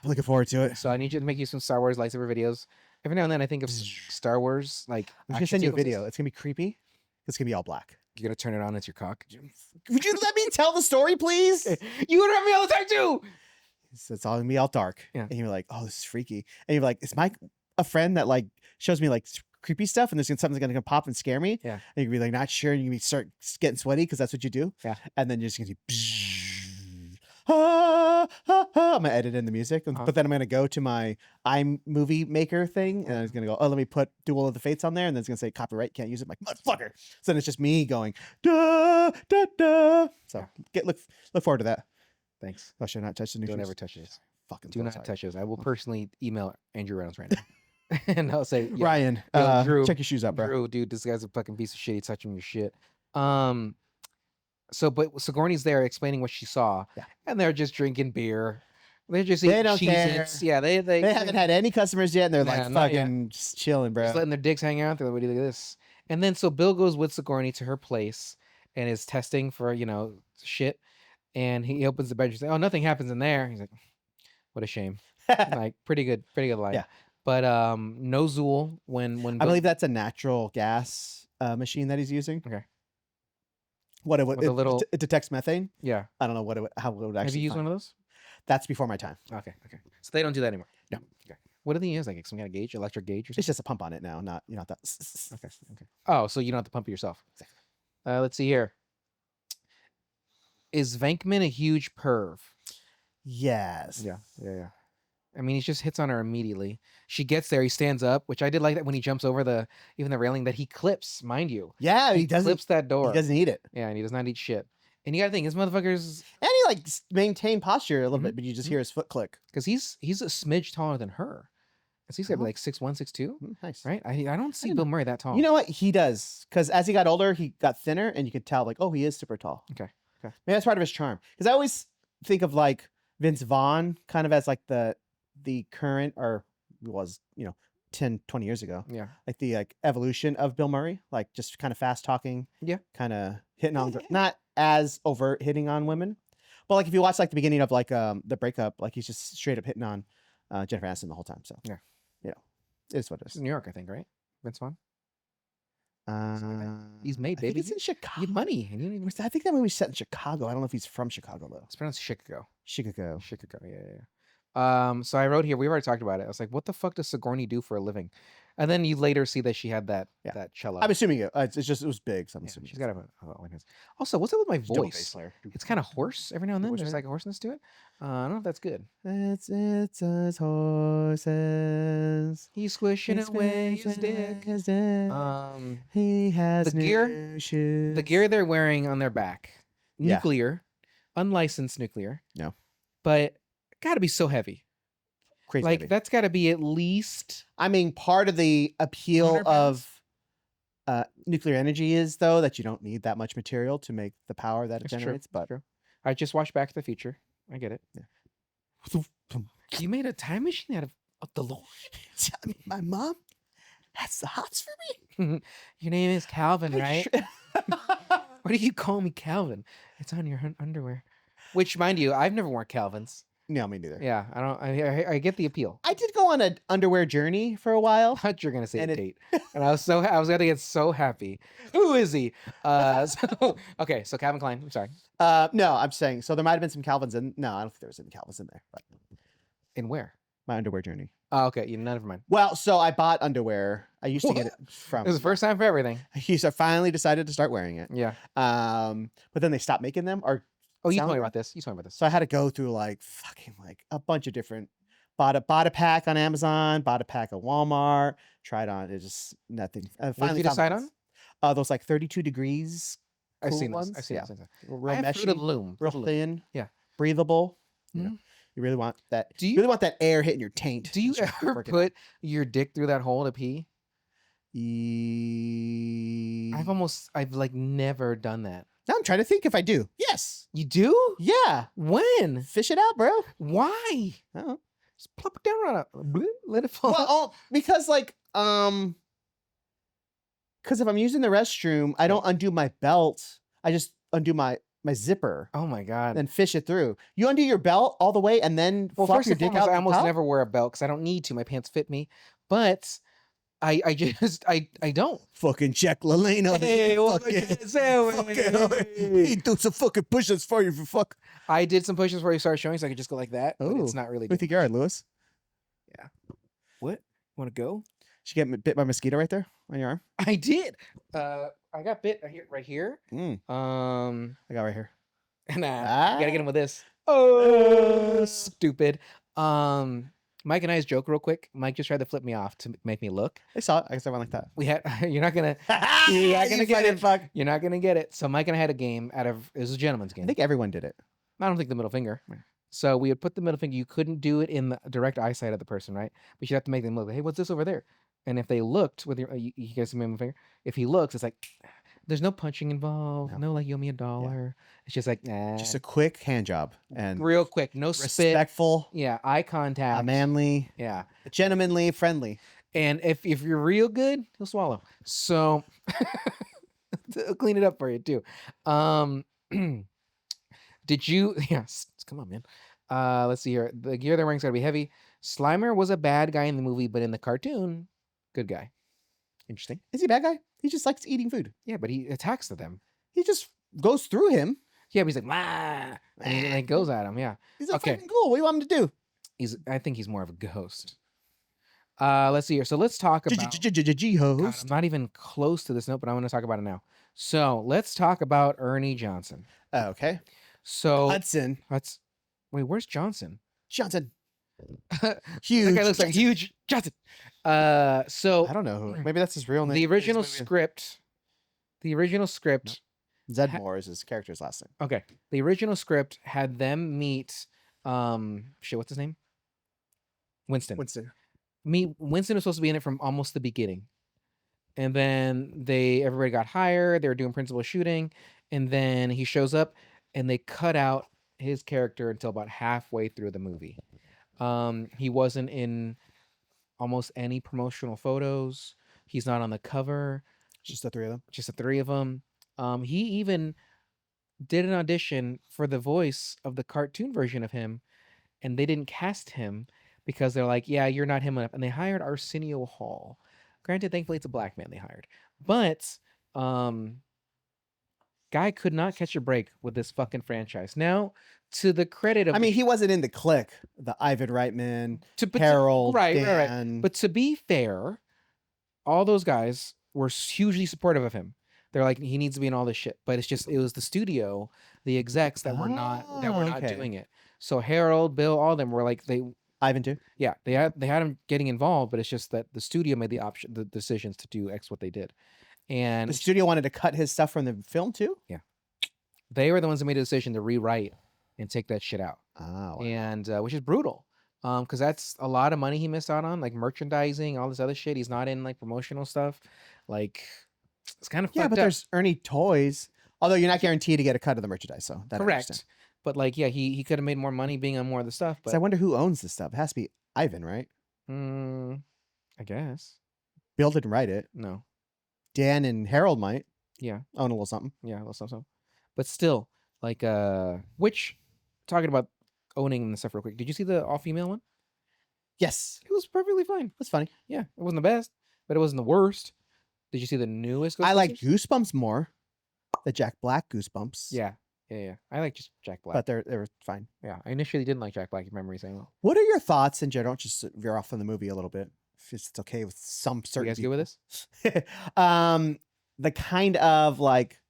I'm looking forward to it. So I need you to make you some Star Wars lightsaber videos. Every now and then I think of Star Wars like. I'm gonna send you a video. It's gonna be creepy. It's gonna be all black. You're gonna turn it on. It's your cock. Would you let me tell the story, please? You interrupt me all the time too. It's all gonna be all dark. Yeah. And you're like, oh, this is freaky. And you're like, is Mike a friend that like shows me like creepy stuff and something's gonna pop and scare me? Yeah. And you can be like, not sure. And you can start getting sweaty because that's what you do. Yeah. And then you're just gonna be. Ah, ah, I'm gonna edit in the music, but then I'm gonna go to my iMovie Maker thing, and I was gonna go, oh, let me put Duel of the Fates on there, and then it's gonna say copyright, can't use it. I'm like, motherfucker. So then it's just me going da da da. So look forward to that. Thanks. Oh, should I not touch the new? Don't ever touch this. Fucking do not touch this. I will personally email Andrew Reynolds right now, and I'll say, Ryan, Drew, check your shoes out, bro. Drew, dude, this guy's a fucking piece of shit. He's touching your shit. So, but Sigourney's there explaining what she saw, and they're just drinking beer. They're just eating Cheez-Its. Yeah, they haven't had any customers yet, and they're like fucking just chilling, bro. Just letting their dicks hang out. They're like, what do you think of this? And then so Bill goes with Sigourney to her place and is testing for, shit. And he opens the bedroom. He's like, oh, nothing happens in there. He's like, what a shame. Like, pretty good line. Yeah. But no Zool when I believe that's a natural gas machine that he's using. Okay. It detects methane. Yeah. I don't know how it would actually. Have you used one of those? That's before my time. Okay. So they don't do that anymore. No. Okay. What do they use? Like some kind of gauge, electric gauge, or something? It's just a pump on it now, not that. Okay. Oh, so you don't have to pump it yourself. Let's see here. Is Venkman a huge perv? Yes. Yeah. I mean, he just hits on her immediately. She gets there. He stands up, which I did like that when he jumps over the railing that he clips, mind you. Yeah, he doesn't clips that door. He doesn't eat it. Yeah, and he does not eat shit. And you gotta think, this motherfucker's and he like maintain posture a little bit, but you just hear his foot click because he's a smidge taller than her. Because he's got like 6'1", 6'2". Nice, right? I don't see Bill Murray that tall. You know what he does? Because as he got older, he got thinner, and you could tell like, oh, he is super tall. Okay. Maybe that's part of his charm. Because I always think of like Vince Vaughn kind of as like the current, or was 10, 20 years ago. Yeah. Like the evolution of Bill Murray, like just kind of fast talking. Yeah. Kind of hitting on, not as overt hitting on women, but like if you watch like the beginning of like the breakup, like he's just straight up hitting on Jennifer Aniston the whole time. So yeah, it's what it it's is. New York, I think, right? Vince Vaughn. He's made, I baby. think it's in Chicago. You have money, and you don't even... I think that movie's set in Chicago. I don't know if he's from Chicago though. It's pronounced Chicago. Chicago. Yeah. So I wrote here. We already talked about it. I was like, "What the fuck does Sigourney do for a living?" And then you later see that she had that cello. I'm assuming it was big. So I'm assuming she's got a like this. Also, what's up with my voice? It's kind of hoarse every now and then. There's like a hoarseness to it. I don't know if that's good. It's us horses. He's squishing away his dick. He has the gear. Shoes. The gear they're wearing on their back, nuclear, unlicensed nuclear. No, but got to be so heavy. Crazy like heavy. That's got to be at least. I mean, part of the appeal of nuclear energy is though that you don't need that much material to make the power that it generates. But true. I just watched Back to the Future. I get it. Yeah. You made a time machine out of the Lord. I mean, my mom has the hots for me. Your name is Calvin, right? Why do you call me Calvin? It's on your underwear. Which, mind you, I've never worn Calvins. No, me neither. Yeah, I don't. I get the appeal. I did go on an underwear journey for a while. I thought you were gonna say a date, and I was gonna get so happy. Who is he? So Calvin Klein. I'm sorry. No, I'm saying so. There might have been some Calvins in. No, I don't think there was any Calvins in there. But in where? My underwear journey. Oh, okay. Never mind. Well, so I bought underwear. I used to get it from. It was the first time for everything. I finally decided to start wearing it. Yeah. But then they stopped making them. You told me about this. So I had to go through like a bunch of different. Bought a pack on Amazon. Bought a pack at Walmart. Tried on. It's just nothing. What did you decide on? Those like 32 degrees. I've seen ones. I've seen those. Real meshy. Fruit of the Loom. Real thin. Yeah. Breathable. Mm-hmm. You really want that. You really want that air hitting your taint. Do you ever put your dick through that hole to pee? I've like never done that. Now I'm trying to think if I do. Yes. You do? Yeah. When? Fish it out, bro. Why? I don't know. Just plop it down right up. Let it fall. Well, because like because if I'm using the restroom, I don't undo my belt. I just undo my zipper. Oh my god. Then fish it through. You undo your belt all the way and then flop your dick out. I almost never wear a belt because I don't need to. My pants fit me. But I don't. Fucking Jack LaLanne. Hey, what he do some fucking push-ups for you for fuck. I did some push-ups where you started showing, so I could just go like that. But it's not really. What do you think you're at, Lewis? Yeah. What? Want to go? Did you get bit by a mosquito right there on your arm? I did. I got bit right here. I got right here. Nah, you gotta get him with this. Oh, stupid. Mike and I's joke real quick. Mike just tried to flip me off to make me look. I saw it. I guess I went like that. We had you're not gonna You get it. fuck. You're not gonna get it. So Mike and I had a game out of it was a gentleman's I game. think everyone did it. I don't think the middle finger. So we would put the middle finger. You couldn't do it in the direct eyesight of the person, right? But you'd have to make them look. Hey, what's this over there? And if they looked with your, you guys see my middle finger. If he looks, it's like there's no punching involved. No, like you owe me $1. It's just like nah. Just a quick hand job and Real quick, no spit. respectful. Yeah, eye contact. Manly. Yeah, Gentlemanly, friendly. and if you're real good, he'll swallow. So I'll clean it up for you too. Did you? Yes, come on, man. Let's see here. The gear they're wearing's gotta be heavy. Slimer was a bad guy in the movie, but in the cartoon, good guy. Interesting. Is he a bad guy? He just likes eating food. Yeah, but he attacks them. He just goes through him. Yeah, but he's like, "Wah," and he like, goes at him. Yeah, He's a Okay. fucking ghoul. What do you want him to do? I think he's more of a ghost. Let's see here. So let's talk about. God, G-host. I'm not even close to this note, but I want to talk about it now. So let's talk about Ernie Johnson. Okay. So Hudson. wait, where's Johnson? Johnson. That Huge. guy looks like huge Johnson. So I don't know who. Maybe that's his real name. the original Maybe- script. The original script. Zedmore is his character's last name. Okay. The original script had them meet. What's his name? Winston. Winston. Winston was supposed to be in it from almost the beginning, and then everybody got hired. They were doing principal shooting, and then he shows up, and they cut out his character until about halfway through the movie. He wasn't in almost any promotional photos. He's not on the cover. Just the three of them. Just the three of them. He even did an audition for the voice of the cartoon version of him, and they didn't cast him because they're like, yeah, you're not him enough. And they hired Arsenio Hall. Granted, thankfully it's a black man they hired. But guy could not catch a break with this fucking franchise. Now, to the credit of I mean, he wasn't in the clique. The Ivan Reitman, but Harold, right. Dan. But to be fair, all those guys were hugely supportive of him. They're like, he needs to be in all this shit. But it was the studio, the execs that were not okay. doing it. So Harold, Bill, all of them were like Ivan too. Yeah, they had him getting involved, but it's just that the studio made the decisions to do X what they did. And The studio wanted to cut his stuff from the film too. they were the ones that made the decision to rewrite and take that shit out. Oh, And which is brutal. Because that's a lot of money he missed out on, like merchandising, all this other shit. He's not in like promotional stuff. Like it's kind of yeah, fucked but up. there's Ernie toys. Although you're not guaranteed to get a cut of the merchandise, so that I understand. Correct. But like, yeah, he could have made more money being on more of the stuff. But So I wonder who owns this stuff. It has to be Ivan, right? I guess Bill didn't write it. no. Dan and Harold might Yeah, own a little something. yeah, that's so. But still, like, which talking about owning the stuff real quick. Did you see the all female one? Yes, It was perfectly fine. that's funny. Yeah, it wasn't the best, but it wasn't the worst. Did you see the newest? I like Ghostbusters? Goosebumps more. The Jack Black Goosebumps. Yeah. I like just Jack Black. but they were fine. Yeah, I initially didn't like Jack Black. If you remember me saying, "Well, What are your thoughts in general? Just veer off from the movie a little bit, if it's okay with some you certain. guys good with this?" this? The kind of like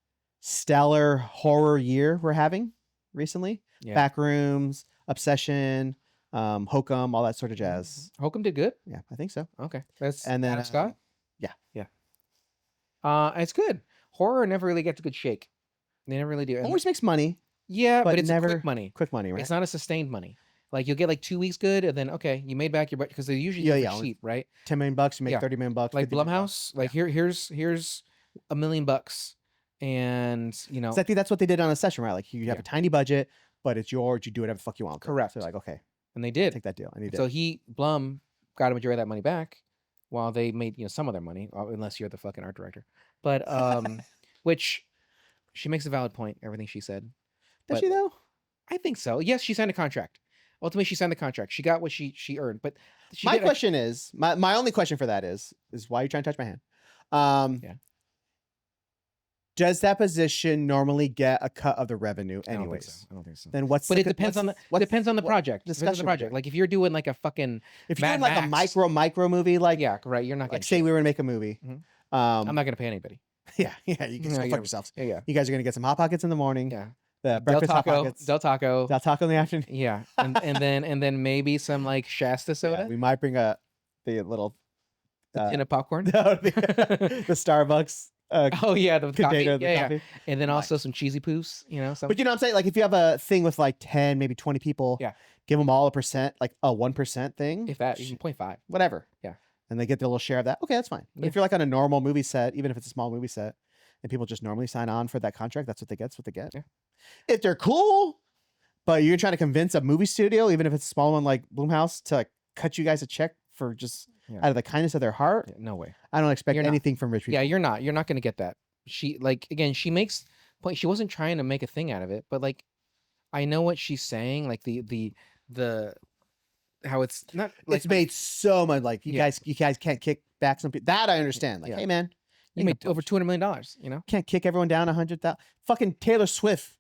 stellar horror year we're having recently. Yeah. Backrooms, Obsession, Hokum, all that sort of jazz. Hokum did good. Yeah, I think so. Okay, that's And then Adam Scott. yeah. It's good. Horror never really gets a good shake. They never really do. And- Always makes money, yeah, but but it's never quick money. quick money, right? It's not a sustained money. Like you'll get like 2 weeks good, and then okay, you made back your butt because they usually Yeah, do it yeah, for only- cheap, right? $10 million, you make Yeah. $30 million, Like 50 million bucks. Blumhouse, like here's $1 million, and you know, 'Cause I think that's what they did on a session, right? Like you have Yeah. a tiny budget, but it's yours. You do whatever the fuck you want. with it. Correct. So like, okay, and they did. take that deal. I need So it. Blum got a majority of that money back, while they made some of their money, unless you're the fucking art director. But which she makes a valid point. Everything she said, Does but- she though? I think so. Yes, she signed a contract. Ultimately, she signed the contract. She got what she earned. But she My did, question is, my only question for that is why are you trying to touch my hand? Yeah. Does that position normally get a cut of the revenue I don't think so. anyways? I don't think so. Then what's But the it depends on the what project. Depends on the discussion project. we're doing? Like if you're doing like a fucking if you're Mad doing like a Max. micro movie, like yeah, right. You're not like getting. say we were to make a movie. Mhm. Um, I'm not gonna pay anybody. yeah, you can No, go you're- fuck yourselves. Yeah, You guys are gonna get some hot pockets in the morning. yeah. the breakfast Hot Pockets. Del Taco. Del Taco in the afternoon. Yeah, and then maybe some like Shasta soda. Yeah, we might bring the little tin of popcorn. No, the Starbucks. Oh yeah, the coffee. Container, the Yeah, coffee. And then also some cheesy poofs. You know, But you know what I'm saying? Like if you have a thing with like 10, maybe 20 people, Yeah. give them all 1%, like a 1% thing. if that, 0.5. Whatever. Yeah. And they get their little share of that. Okay, that's fine. But if you're like on a normal movie set, even if it's a small movie set, and people just normally sign on for that contract, that's what they get. That's what they get. Yeah. If they're cool, but you're trying to convince a movie studio, even if it's a small one like Blumhouse, to like cut you guys a check for just out of the kindness of their heart, No way. I don't expect anything from rich people. Yeah, you're not going to get that. She she makes point. She wasn't trying to make a thing out of it, but like, I know what she's saying. Like the how it's not. Like, It's made so much. Like you guys can't kick back some people. That I understand. Like, hey man, you made over $200 million. You know, can't kick everyone down 100,000. Fucking Taylor Swift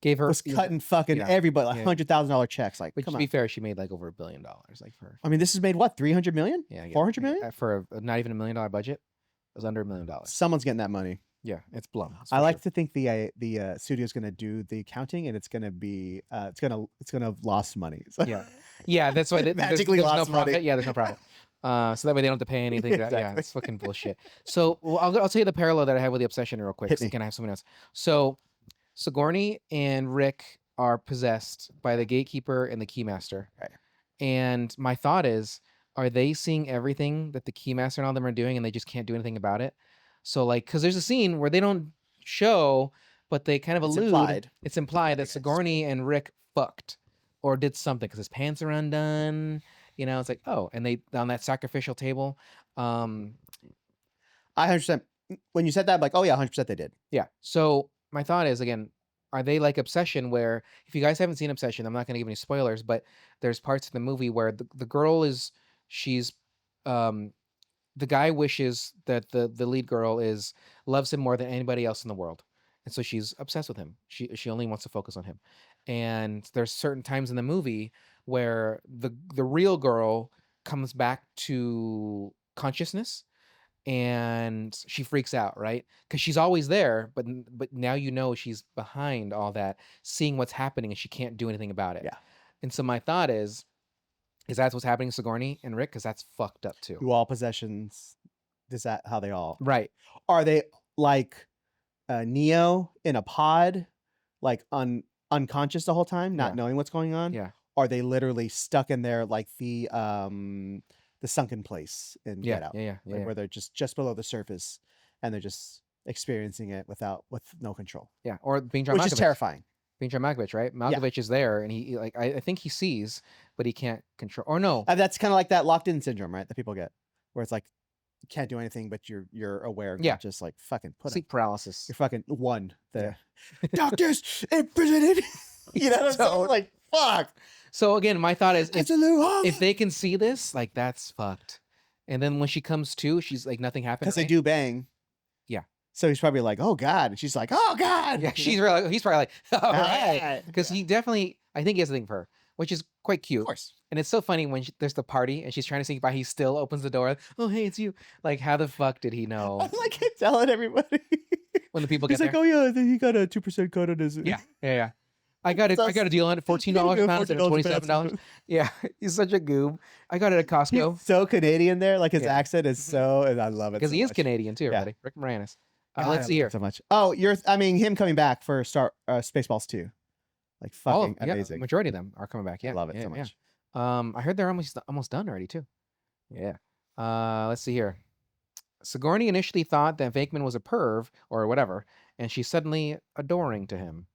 gave her was cutting fucking everybody like $100,000 checks. Like, but come to on. be fair, she made like over $1 billion. Like for. I mean, this has made what, 300 million? Yeah, 400 million for not even $1 million budget. It was under $1 million. Someone's getting that money. Yeah, it's Blum. I like to think the studio's going to do the accounting, and it's going to be it's going to have lost money. So. Yeah, that's why magically there's lost no profit. money. Yeah, there's no profit. So that way they don't have to pay anything. Exactly. Yeah, it's fucking bullshit. So I'll tell you the parallel that I have with the Obsession real quick. Hit me. Can I have someone else? So Sigourney and Rick are possessed by the gatekeeper and the keymaster. Right. And my thought is, are they seeing everything that the keymaster and all them are doing, and they just can't do anything about it? So like, because there's a scene where they don't show, but they kind of allude. It's implied that Sigourney and Rick fucked or did something because his pants are undone. You know, it's like, oh, and they on that sacrificial table. I 100%. When you said that, I'm like, oh yeah, 100% they did. Yeah. So my thought is, again, are they like Obsession, where if you guys haven't seen Obsession, I'm not going to give any spoilers, but there's parts of the movie where the girl she's the guy wishes that the lead girl loves him more than anybody else in the world. And so she's obsessed with him. She only wants to focus on him. And there's certain times in the movie where the real girl comes back to consciousness and she freaks out, right? Because she's always there, but now you know she's behind all that, seeing what's happening, and she can't do anything about it. Yeah. And so my thought is that's what's happening to Sigourney and Rick? Because that's fucked up too. Do all possessions, is that how they all... Right. Are they like Neo in a pod, like unconscious the whole time, not knowing what's going on? Yeah. Are they literally stuck in there like the sunken place in Get Out? Where they're just below the surface and they're just experiencing it with no control. Yeah. Or being John Malkovich. Which is terrifying. Being John Malkovich, right? Malkovich is there, and he like I think he sees, but he can't control. Or no, that's kind of like that locked in syndrome, right? That people get, where it's like you can't do anything, but you're aware. Yeah, just like fucking sleep paralysis. You're fucking one. The doctors imprisoned. You know what I'm saying? Like fuck. So again, my thought is, if they can see this, like that's fucked. And then when she comes to, she's like nothing happened. Because they do bang. Yeah. So he's probably like, oh God. And she's like, oh God. Yeah, he's probably like, all right. Because he definitely, I think he has a thing for her, which is quite cute. Of course. And it's so funny when there's the party and she's trying to sneak by, he still opens the door. Oh, hey, it's you. Like, how the fuck did he know? I'm like telling everybody. When the people get there. He's like, oh yeah, he got a 2% cut on his. Yeah. I got a deal on it, $14 a pound instead of $27. Yeah, he's such a goob. I got it at Costco. He's so Canadian there. Like his accent is so, and I love it. Because he is Canadian too, everybody. Rick Moranis. Let's see here. So much. Oh, him coming back for Spaceballs 2. Like fucking amazing. Majority of them are coming back. Yeah, I love it so much. I heard they're almost done already too. Yeah. Let's see here. Sigourney initially thought that Venkman was a perv or whatever, and she's suddenly adoring to him.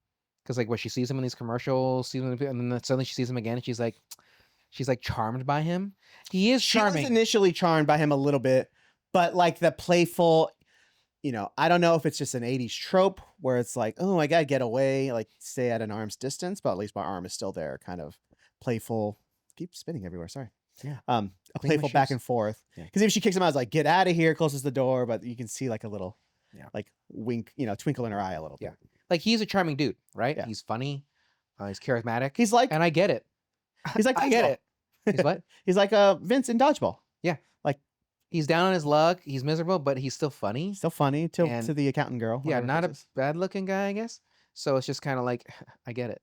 Because like she sees him in these commercials, and then suddenly she sees him again, and she's like charmed by him. He is charming. She was initially charmed by him a little bit, but like the playful, I don't know if it's just an 80s trope where it's like, oh, I gotta get away, like stay at an arm's distance, but at least my arm is still there, kind of playful. Keep spinning everywhere. Sorry. Yeah. A playful back and forth. Because if she kicks him out, it's like, get out of here, closes the door, but you can see like a little like wink, twinkle in her eye a little bit. Like he's a charming dude, right? Yeah. He's funny. He's charismatic. He's like, and I get it. He's like, I get it. He's what? He's like Vince in Dodgeball. Yeah. Like he's down on his luck. He's miserable, but he's still funny. Still funny to the accountant girl. Yeah, not a bad looking guy, I guess. So it's just kind of like, I get it.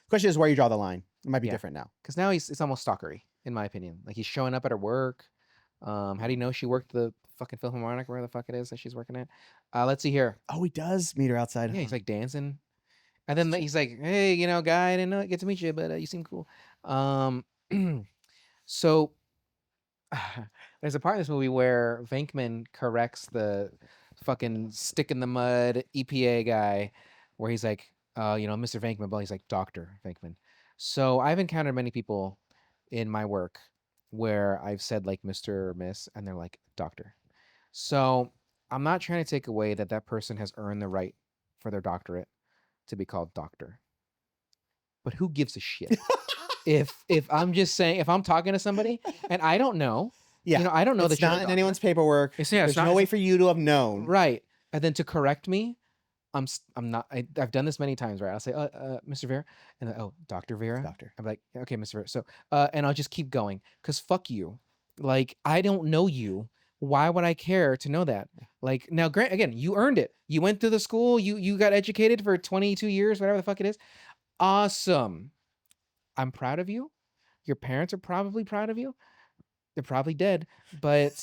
Question is where you draw the line. It might be Yeah. different now. Because now it's almost stalkery, in my opinion. Like he's showing up at her work. How do you know she worked the fucking Philharmonic, where the fuck it is that she's working at? Let's see here. Oh, he does meet her outside. Yeah, he's like dancing. And then he's like, hey, guy, I didn't know get to meet you, but you seem cool. So there's a part in this movie where Venkman corrects the fucking stick in the mud EPA guy, where he's like, Mr. Venkman, but he's like Dr. Venkman. So I've encountered many people in my work where I've said like Mr. or Miss, and they're like Doctor. So I'm not trying to take away that person has earned the right for their doctorate to be called doctor. But who gives a shit? if I'm just saying, if I'm talking to somebody and I don't know, Yeah. I don't know It's that you're not in anyone's paperwork. There's no way for you to have known. right. And then to correct me, I'm not. I've done this many times, right? I'll say, Mr. Vera, and then, oh, Dr. Vera. Doctor. I'm like, okay, Mr. Vera. So, and I'll just keep going because fuck you. Like, I don't know you. Why would I care to know that? Like, now, Grant, again, you earned it. You went to the school. You got educated for 22 years, whatever the fuck it is. Awesome. I'm proud of you. Your parents are probably proud of you. They're probably dead, but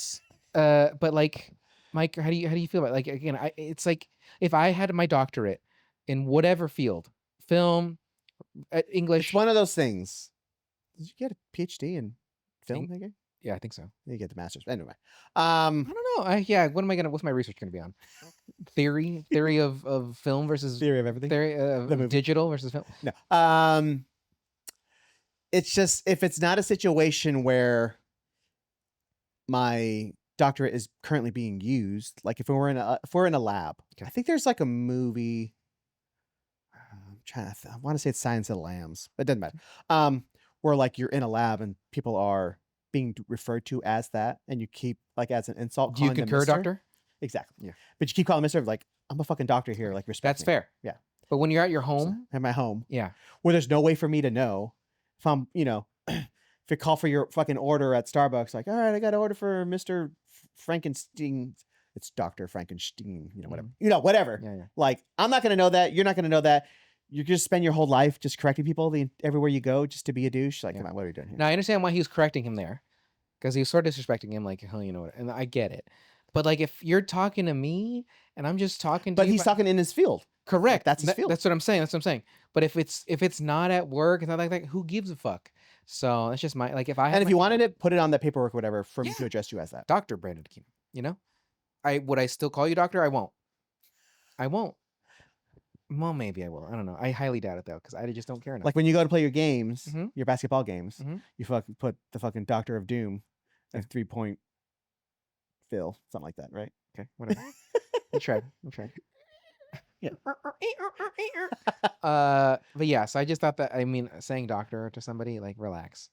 like, Mike, how do you feel about it? Like, again, it's like if I had my doctorate in whatever field, film, English. It's one of those things. Did you get a PhD in film? Yeah, I think so. You get the master's. Anyway, I don't know. What's my research gonna be on? Theory of film versus theory of everything. Theory of digital versus film. No. It's just if it's not a situation where my doctorate is currently being used, like if we're in a lab. Okay. I think there's like a movie. I want to say it's Silence of the Lambs, but it doesn't matter. Where like you're in a lab and people are being referred to as that, and you keep like as an insult. Do you concur, doctor? Exactly. Yeah. But you keep calling Mister like I'm a fucking doctor here. Like respect. That's me. fair. Yeah. But when you're at your home, at my home, yeah, where there's no way for me to know if I'm, if you call for your fucking order at Starbucks, like, all right, I got to order for Mr. Frankenstein. It's Dr. Frankenstein, whatever. Whatever. Yeah. Like, I'm not going to know that. You're not going to know that. You just spend your whole life just correcting people everywhere you go just to be a douche. Like, come on, what are you doing here? Now, I understand why he was correcting him there because he was sort of disrespecting him, like, hell, and I get it. But, like, if you're talking to me and I'm just talking to you. But he's talking in his field. Correct. That's his field. That's what I'm saying. But if it's not at work, it's not like that, who gives a fuck? So that's just if you wanted it, put it on the paperwork or whatever for me to address you as that. Dr. Brandon Aquino, would I still call you doctor? I won't. Well, maybe I will. I don't know. I highly doubt it though, because I just don't care enough. Like when you go to play your games, your basketball games, you fucking put the fucking Doctor of Doom at 3-point Phil, something like that, right? Okay, whatever. We'll try. Yeah. But yeah, so I just thought that, saying doctor to somebody, like, relax.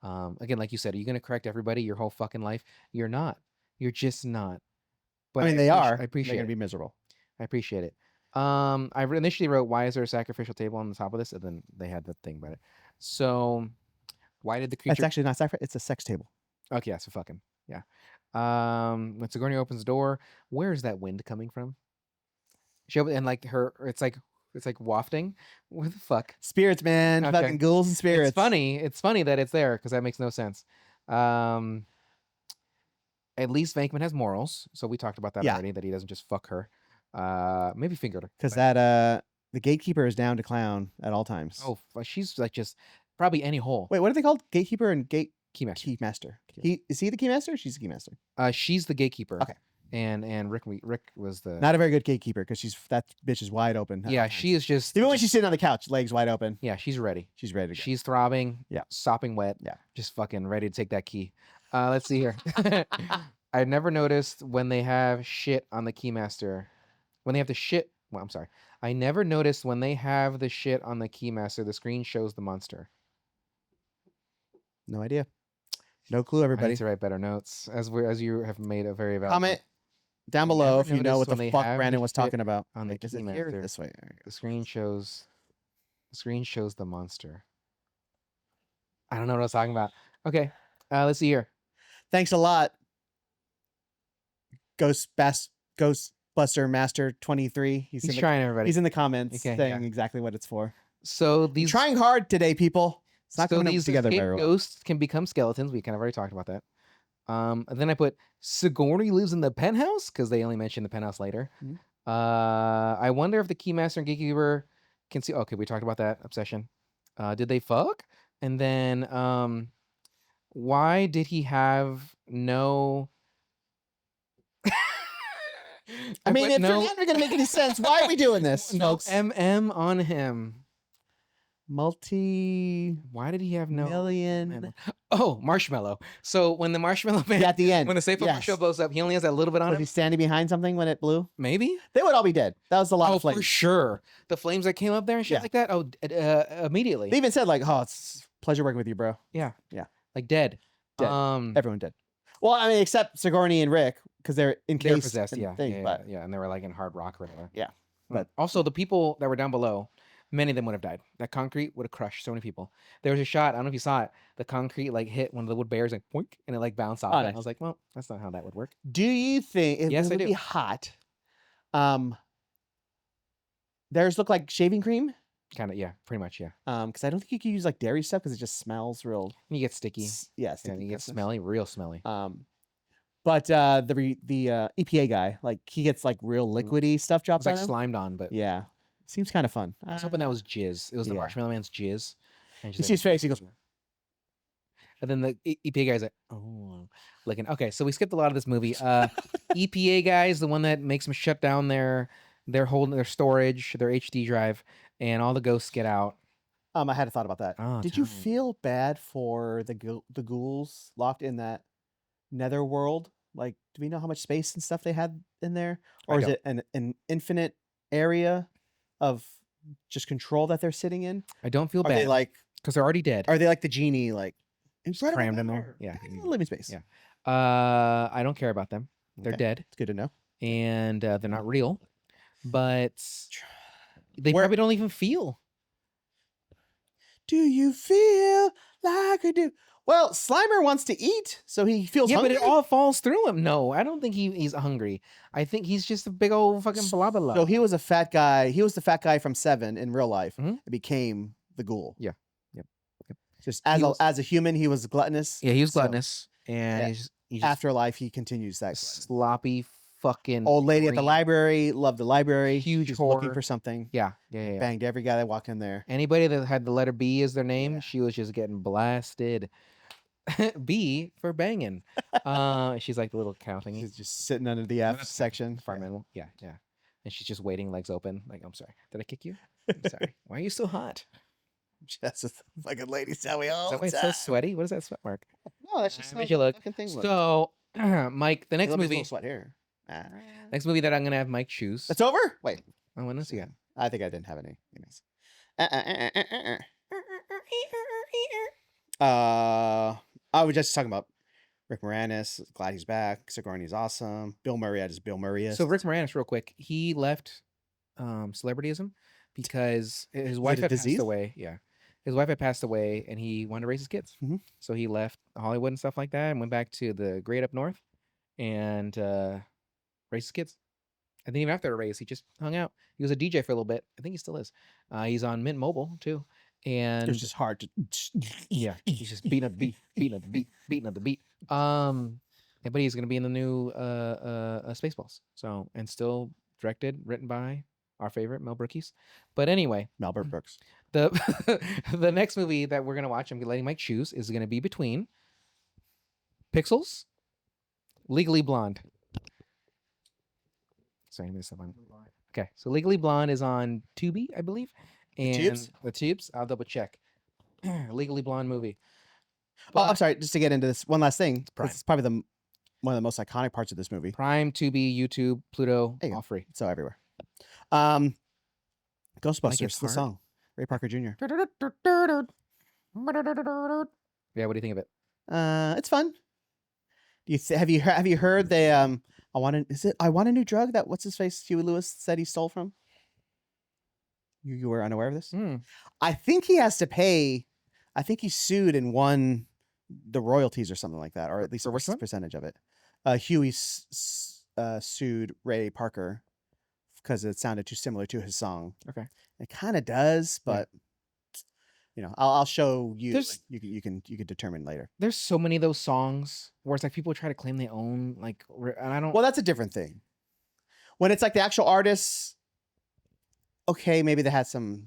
Again, like you said, are you going to correct everybody your whole fucking life? You're not. You're just not. But they are. I appreciate They're going to be miserable. I appreciate it. I initially wrote, why is there a sacrificial table on the top of this? And then they had the thing about it. So why did the creature... It's actually not sacrificial. It's a sex table. Okay, yeah, so fuck him. Yeah. When Sigourney opens the door, where is that wind coming from? She opened, and like it's like wafting. What the fuck? Spirits, man. Okay. Fucking ghouls and spirits. It's funny that it's there because that makes no sense. At least Venkman has morals, so we talked about that already. That he doesn't just fuck her. Maybe fingered her. Because the gatekeeper is down to clown at all times. Oh, she's like just probably any hole. Wait, what are they called? Gatekeeper and Keymaster. Is he the keymaster? Or she's the keymaster. She's the gatekeeper. Okay. And Rick was the not a very good gatekeeper because that bitch is wide open. Yeah, she is just even when she's sitting on the couch, legs wide open. Yeah, she's ready. She's ready to go. She's throbbing. Yeah, sopping wet. Yeah, just fucking ready to take that key. Let's see here. I've never noticed when they have shit on the keymaster. When they have the shit. Well, I'm sorry. I never noticed when they have the shit on the keymaster. The screen shows the monster. No idea. No clue, everybody. I need to write better notes, as you have made a very valid comment down below if you know what the fuck Brandon was talking about. On the keymaster, this way. The screen shows the monster. I don't know what I was talking about. Okay, let's see here. Thanks a lot, Ghostbusters. Ghostbuster Master 23. He's trying, everybody. He's in the comments Okay, saying exactly what it's for. So You're trying hard today, people. It's not coming these together escaped very well. ghosts can become skeletons. We kind of already talked about that. And then I put Sigourney lives in the penthouse because they only mentioned the penthouse later. Mhm. I wonder if the Keymaster and Gatekeeper can see. Okay, we talked about that obsession. Did they fuck? And then why did he have no? I mean, if you're never gonna make any sense, why are we doing this, no folks? MM on him. Multi Why did he have no million? Oh, marshmallow. So when the marshmallow man, Yeah, at the end. when the safe marshmallow blows up, he only has that little bit on Was him. he standing behind something when it blew? Maybe They would all be dead. That was a lot of flames. for sure. The flames that came up there and shit Yeah. like that. Oh, immediately. They even said like, "Oh, it's a pleasure working with you, bro." Yeah, Yeah. like dead. Dead. Um, Everyone dead. Well, I mean, except Sigourney and Rick because they're they're encased. possessed. in Yeah, thing, yeah, but yeah, and they were like in hard rock or whatever. Yeah, But also the people that were down below, many of them would have died. That concrete would have crushed so many people. There was a shot. I don't know if you saw it. The concrete like hit one of the wood bears, like boink, and it like bounced off. Oh, it. nice. I was like, well, that's not how that would work. do you think it Yes, I would do. be hot? Theirs look like shaving cream. Kind of, yeah, pretty much, yeah. Because I don't think you can use like dairy stuff because it just smells real. You get sticky. Yeah, Yeah, sticky you get grossness. smelly, real smelly. But the EPA guy, like he gets like real liquidy stuff It's dropped like on him. slimed on, but Yeah, seems kind of fun. I was hoping that was jizz. It was the Yeah. marshmallow man's jizz. And You she's see his face. He goes, and then the EPA guy's like, oh, looking. Okay, so we skipped a lot of this movie. EPA guy is the one that makes them shut down their storage, their HD drive, and all the ghosts get out. I had a thought about that. Oh, Did you tell me. feel bad for the ghouls locked in that nether world? Like, do we know how much space and stuff they had in there, I or is don't. it an infinite area of just control that they're sitting in? I don't feel Are they bad like? because they're already dead. Are they like the genie? Like right crammed about in there? there? Yeah. Living space. Yeah. I don't care about them. They're Okay. dead, It's good to know. and they're not real. But they Where- probably don't even feel. Do you feel like I do? Well, Slimer wants to eat, so he feels Yeah, hungry. but it all falls through him. No, I don't think he's hungry. I think he's just a big old fucking blah blah blah. So he was a fat guy. He was the fat guy from Seven in real life. Mhm. It became the ghoul. Yeah. Yep. Just He was- as a human, he was gluttonous. Yeah, he was So, gluttonous, and yeah, he's just Afterlife, he continues that. gluttony. sloppy fucking Old lady at the green. library, loved the library. Huge She's looking whore. for something. Yeah. Banged every guy that walked in there. Anybody that had the letter B as their name, Yeah. she was just getting blasted. B for banging. She's like the little cow thingy. She's just sitting under the F that's section. Farm animal. Yeah. And she's just waiting, legs open. Like, I'm sorry. Did I kick you? I'm sorry. Why are you so hot? That's a fucking lady. Tell me all Is that the why it's so time. sweaty? What is that sweat mark? No, that's just How would you look? fucking thing. So, Mike, the next Look, there's a movie. little sweat here. Next movie that I'm gonna have Mike choose. That's over. Wait, Oh, what else you got? I think I didn't have any. Anyways. I was just talking about Rick Moranis. Glad he's back. Sigourney's awesome. Bill Murray at his Bill Murray. So Rick Moranis, real quick, he left celebrityism because his wife a had disease? passed away. Yeah, his wife had passed away, and he wanted to raise his kids. Mhm. So he left Hollywood and stuff like that, and went back to the great up north, and raised his kids. And then even after a raise, he just hung out. He was a DJ for a little bit. I think he still is. He's on Mint Mobile too, It was and just hard to. yeah, he's just beating up the beat, beating up the beat, beating up the beat. But he's gonna be in the new Spaceballs. So, and still directed, written by our favorite Mel Brookies. But anyway, Malbert Brooks. the the next movie that we're gonna watch, I'm letting Mike choose, is gonna be between Pixels, Legally Blonde. Sorry, I missed that one. Okay, so Legally Blonde is on Tubi, I believe, and Tubes? the Tubes. I'll double check. Legally Blonde movie. Oh, I'm But- sorry. Just to get into this one last thing. Prime. This is probably one of the most iconic parts of this movie. Prime, Tubi, YouTube, Pluto, There you go. all free. So everywhere. Ghostbusters, it's the hard. song. Ray Parker Jr. Yeah, what do you think of it? It's fun. Have you heard they I want a new drug that what's his face Huey Lewis said he stole from? You were unaware of this? I think he has to pay. I think he sued and won the royalties or something like that, or at least For which one? percentage of it. Huey sued Ray Parker because it sounded too similar to his song. Okay. It kind of does, but I'll show you. There's- You can determine later. There's so many of those songs where it's like people try to claim they own and I don't. Well, that's a different thing. When it's like the actual artists, okay, maybe they had some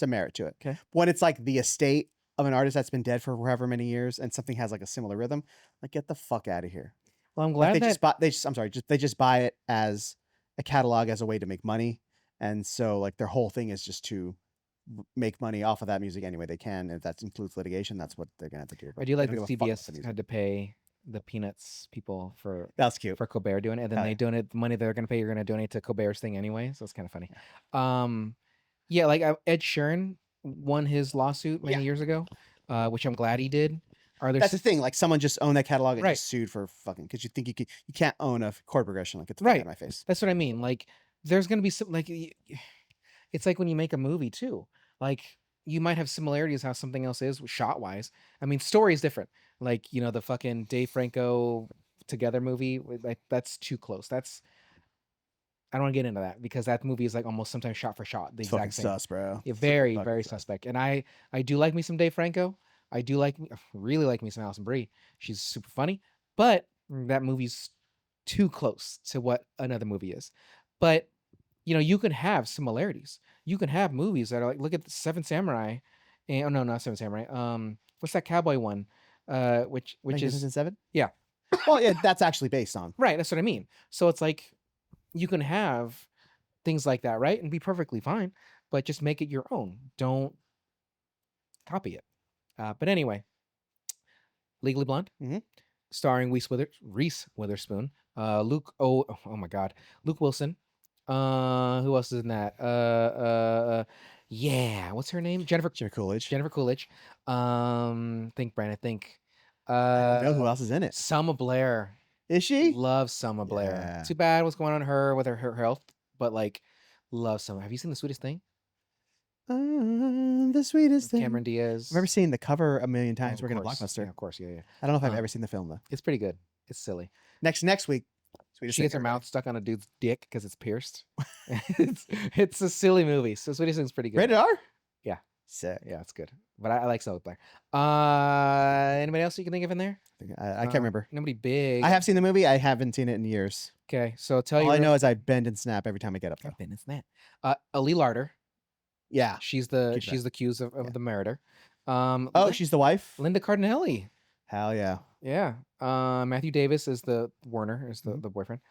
merit to it. Okay. When it's like the estate of an artist that's been dead for however many years and something has like a similar rhythm, like get the fuck out of here. Well, I'm Like, glad they just buy it as a catalog as a way to make money, and so like their whole thing is just to make money off of that music any way they can. If that includes litigation, that's what they're gonna have to do. I do like They that don't give a fuck about the CBS music. had to pay the Peanuts people for That's cute. Colbert doing it, and then Oh, they yeah. donate the money they're gonna pay. You're gonna donate to Colbert's thing anyway, so it's kind of funny. Yeah, like Ed Sheeran won his lawsuit many years ago, which I'm glad he did. That's the thing. Like someone just owned that catalog and Right. just sued for fucking because you think you can't own a chord progression. Like, get the fuck Right. out of my face. That's what I mean. Like, there's gonna be some like, it's like when you make a movie too. Like, you might have similarities how something else is shot wise. I mean, story is different. Like, the fucking Dave Franco Together movie. Like, that's too close. I don't want to get into that because that movie is like almost sometimes shot for shot the It's exact fucking same. sus, bro. Yeah, very, fucking very sus. suspect. And I do like me some Dave Franco. I do really like me some Alison Brie. She's super funny, but that movie's too close to what another movie is. But you can have similarities. You can have movies that are like, look at the Seven Samurai, and no, not Seven Samurai. What's that cowboy one? Which is Magnificent Seven? Yeah. Well, yeah, that's actually based on. right. That's what I mean. So it's like you can have things like that, right, and be perfectly fine, but just make it your own. Don't copy it. But anyway, Legally Blonde, starring Reese Witherspoon, Luke. Oh my God, Luke Wilson. Who else is in that? Yeah, what's her name? Jennifer Coolidge. Jennifer Coolidge. Think Brandon. Think. I don't know who else is in it. Selma Blair. Is she? Love Selma Blair. Yeah. Too bad what's going on her with her health, but like, love Selma. Have you seen The Sweetest Thing? The sweetest thing. Cameron Diaz. I remember seeing the cover a million times. Of We're gonna course. Blockbuster. Yeah, of course. Yeah. I don't know if I've ever seen the film though. It's pretty good. It's silly. Next week, Sweetest She gets Thing. her mouth stuck on a dude's dick because it's pierced. it's a silly movie. So Sweetest Thing's pretty good. Rated R? Yeah. Sick. Yeah, it's good. But I like Selma Blair. Anybody else you can think of in there? I can't remember. Nobody big. I have seen the movie. I haven't seen it in years. Okay, so tell you. All I know is I bend and snap every time I get up there. It's that. Ali Larder. Yeah. She's the Keep that. accused of the murder. Oh, she's the wife? Linda Cardinelli. Hell yeah. Yeah. Matthew Davis is the Warner is the boyfriend,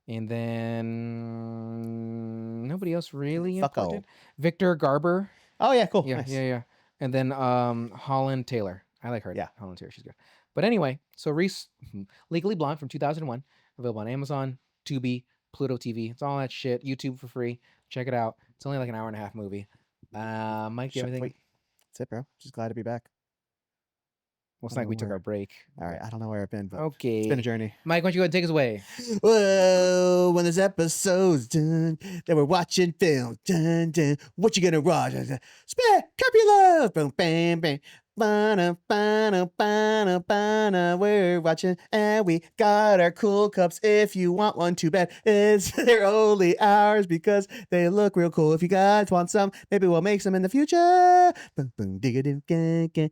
and then nobody else really Fucko. important. Victor Garber. Oh yeah, cool. Yeah, Nice. yeah. And then Holland Taylor. I like her. Yeah. Holland Taylor. She's good. But anyway, so Reese, Legally Blonde from 2001, available on Amazon, Tubi, Pluto TV. It's all that shit. YouTube for free. Check it out. It's only like an hour and a half movie. Mike, do you have anything? Wait. That's it, bro. Just glad to be back. Well, it's I like don't we know took where. our break. All right. I don't know where I've been, but Okay. it's been a journey. Mike, why don't you go ahead and take us away? Whoa, when this episode's done, then we're watching film. Dun, dun. What you gonna watch? Spectacular! Boom, bam, bam. Bana, bana, bana, bana. We're watching and we got our cool cups. If you want one, too bad. They're only ours because they look real cool. If you guys want some, maybe we'll make some in the future. Boom, boom, digga, doo, ga, ga.